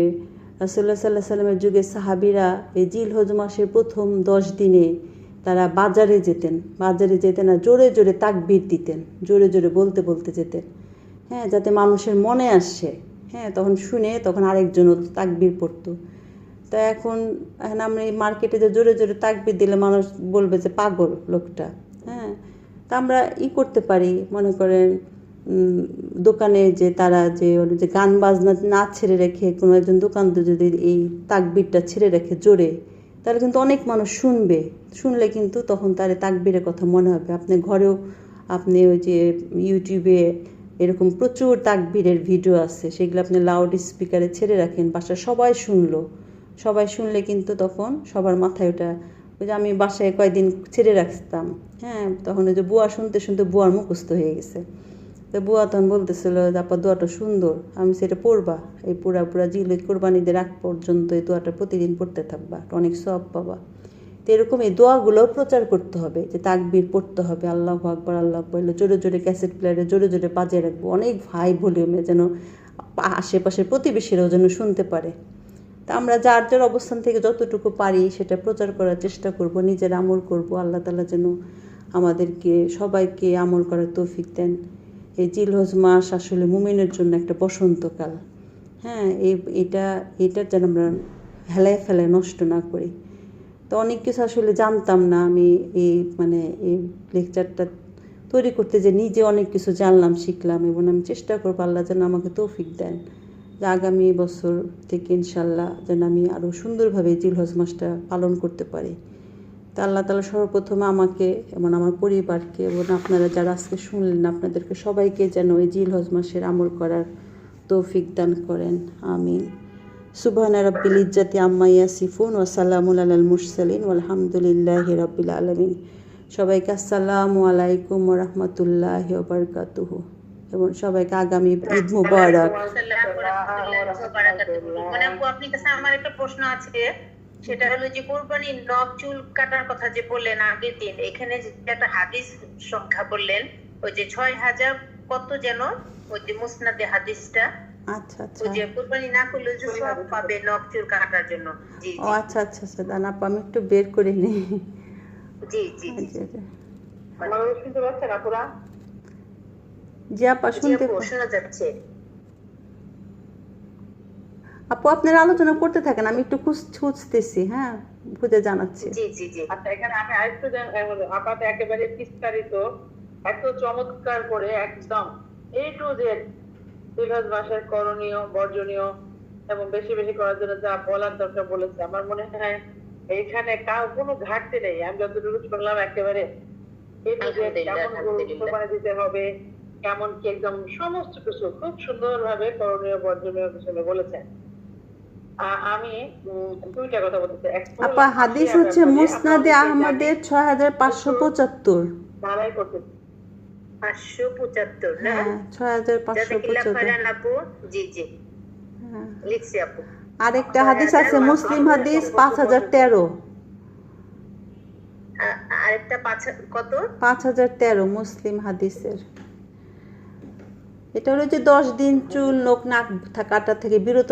রাসূলুল্লাহ সাল্লাল্লাহু আলাইহি সাল্লামের যুগে সাহাবীরা এই জিলহজ মাসের প্রথম 10 দিনে তারা বাজারে যেতেন আর জোরে জোরে তাকবীর দিতেন, জোরে জোরে বলতে বলতে যেতেন। হ্যাঁ, যাতে মানুষের মনে আসে। হ্যাঁ, তখন শুনে তখন আরেকজনও তাকবীর পড়তো। তা এখন আমরা এই মার্কেটে যে জোরে জোরে তাকবীর দিলে মানুষ বলবে যে পাগল লোকটা। হ্যাঁ, তা আমরা করতে পারি, মনে করেন দোকানে যে তারা যে গান বাজনা না ছেড়ে রেখে কোনো একজন দোকানদার যদি এই তাকবীরটা ছেড়ে রেখে জোরে, তাহলে কিন্তু অনেক মানুষ শুনলে কিন্তু তখন তার তাকবীরের কথা মনে হবে। আপনি ঘরেও আপনি ওই যে ইউটিউবে এরকম প্রচুর তাকবীরের ভিডিও আছে, সেগুলো আপনি লাউড স্পিকারে ছেড়ে রাখেন, বাসায় সবাই শুনলে কিন্তু তখন সবার মাথায় ওটা, ওই যে আমি বাসায় কয়েকদিন ছেড়ে রাখতাম। হ্যাঁ, তখন ওই যে বুয়া শুনতে শুনতে বুয়ার মুখস্থ হয়ে গেছে। তো বুয়া তখন বলতেছিল যে আপা দোয়াটা সুন্দর, আমি সেটা পড়বা, এই পুরা জিল কোরবানিদের আগ পর্যন্ত এই দোয়াটা প্রতিদিন পড়তে থাকবা, অনেক সওয়াব পাবা। তো এরকম এই দোয়াগুলোও প্রচার করতে হবে, যে তাকবীর পড়তে হবে, আল্লাহু আকবার, আল্লাহু আকবার, জোরে জোরে ক্যাসেট প্লেয়ারে জোরে জোরে বাজিয়ে রাখবো অনেক হাই ভলিউমে, যেন আশেপাশের প্রতিবেশীরাও যেন শুনতে পারে। তা আমরা যার যার অবস্থান থেকে যতটুকু পারি সেটা প্রচার করার চেষ্টা করব, নিজের আমল করব। আল্লাহ তাআলা যেন আমাদেরকে সবাইকে আমল করার তৌফিক দেন। এই জিলহজ মাস আসলে মুমিনের জন্য একটা বসন্তকাল। হ্যাঁ, এটার যেন আমরা ফেলায় নষ্ট না করি। তো অনেক কিছু আসলে জানতাম না আমি, এই লেকচারটা তৈরি করতে যে নিজে অনেক কিছু জানলাম, শিখলাম, এবং আমি চেষ্টা করবো আল্লাহ যেন আমাকে তৌফিক দেন যে আগামী বছর থেকে ইনশাল্লাহ যেন আমি আরও সুন্দরভাবে জিলহজ মাসটা পালন করতে পারি। তা আল্লাহ তাআলা সর্বপ্রথমে আমাকে এবং আমার পরিবারকে এবং আপনারা যারা আজকে শুনলেন আপনাদেরকে সবাইকে যেন এই জিলহজ মাসের আমল করার তৌফিক দান করেন। আমিন। সুবহানা রাব্বিল ইজ্জাতি আম্মা ইয়াসিফুন ওয়া সালামুন আলাল মুরসালিন ওয়ালহামদুলিল্লাহি রাব্বিল আলামিন। সবাইকে আসসালামু আলাইকুম ওয়া রাহমাতুল্লাহি ওয়া বারাকাতুহু এবং সবাইকে আগামী ঈদ মুবারক। মানে আপু আপনার কাছে আমার একটা প্রশ্ন আছে, সেটা হলো যে কোরবানির নখ চুল কাটার কথা যে বললেন আগের দিন, এখানে যে একটা হাদিস সংখ্যা বললেন ওই যে 6000 কত যেন, ওই যে মুসনাদে হাদিসটা। আচ্ছা ওই যে কোরবানি না করলে যে সওয়াব পাবে নখ চুল কাটার জন্য। জি ও আচ্ছা, দাঁড়ান আপা আমি একটু বের করে নিই। জি জি আমার শুনতে পাচ্ছেন আপুরা? জি আপা শুনতে শোনা যাচ্ছে। আপু আপনারা আলোচনা করতে থাকেন, আমি একটু খুঁজতেছি। হ্যাঁ, খুঁজে জানাচ্ছি। জি আচ্ছা, এখানে আমি আরেকটু আপাতত একেবারে বিস্তারিত এত চমৎকার করে একদম A to Z জিলহজ মাসের করণীয় বর্জনীয় এবং বেশি বেশি করার জন্য যা বলার দরকার বলেছে। আমার মনে হয় এইখানে কোনো ঘাটতি নেই। আমি যতটুকু শুনলাম একেবারে A to Z কেমন কোরবানি দিতে হবে, কেমন কি একদম সমস্ত কিছু খুব সুন্দরভাবে করণীয় বর্জনীয় বিষয়ে বলেছেন। আমি দুইটা কথা বলতে চাই। আপা হাদিস হচ্ছে মুসনাদে আহমদের 6575 ধারাই করতে 575 না? হ্যাঁ 6575। আপু জি লিখছি আপু। আরেকটা হাদিস আছে মুসলিম হাদিস 5013, আরেকটা কত? 5013 মুসলিম হাদিসের। এটা হলো যে 10 দিন চুল নখ নাক কাটা থেকে বিরত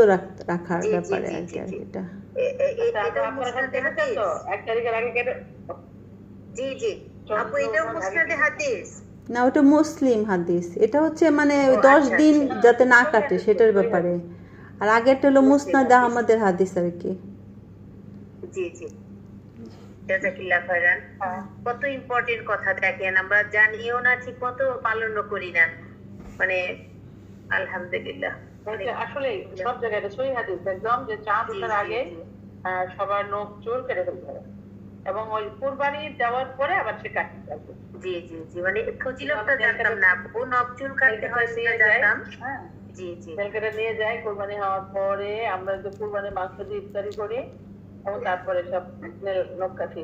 রাখার জি, জি, ব্যাপারে জি, আর জি, কি জি। এটা। আচ্ছা, এটা আপনারা এখন মুসনাদে কেটেছেন হাদিস। তো 1 তারিখের আগে কেটে জি জি আপু, এটাও মুসনাদে হাদিস। না, ওটা মুসলিম হাদিস। এটা হচ্ছে মানে ও, ওই 10 আচ্ছা, দিন আচ্ছা। যাতে না কাটে সেটার ব্যাপারে। আর আগেরটা হলো মুসলিম মুসনাদ হাদিস। আহমদের হাদিস আর কি। জি জি জাযাকিল্লাহ খাইরান। কত ইম্পর্টেন্ট কথা, দেখেন আমরা জানিও না ঠিক মতো, পালনও করি না, মানে আলহামদুলিল্লাহ। এটা আসলে সব জায়গায় এটা সহি হাদিস একদম, যে চাঁদ জি, ওঠার জি, আগে জি। সবার নখ চুল কেটে ফেলতে হবে, এবং ওই কুরবানি দেওয়ার পরে আবার সে কাটতে হবে। জি জি জি মানে ফজিলতটা জানতাম না আপু, নখ চুল কাটতে হয় সেটা জানতাম। হ্যাঁ, জি জি তেলকাটা নিয়ে যায় কুরবানি হওয়ার পরে, আমরা যে কুরবানি মাংস দিয়ে ইফতারি করি এবং তারপরে সব নখ কাটি।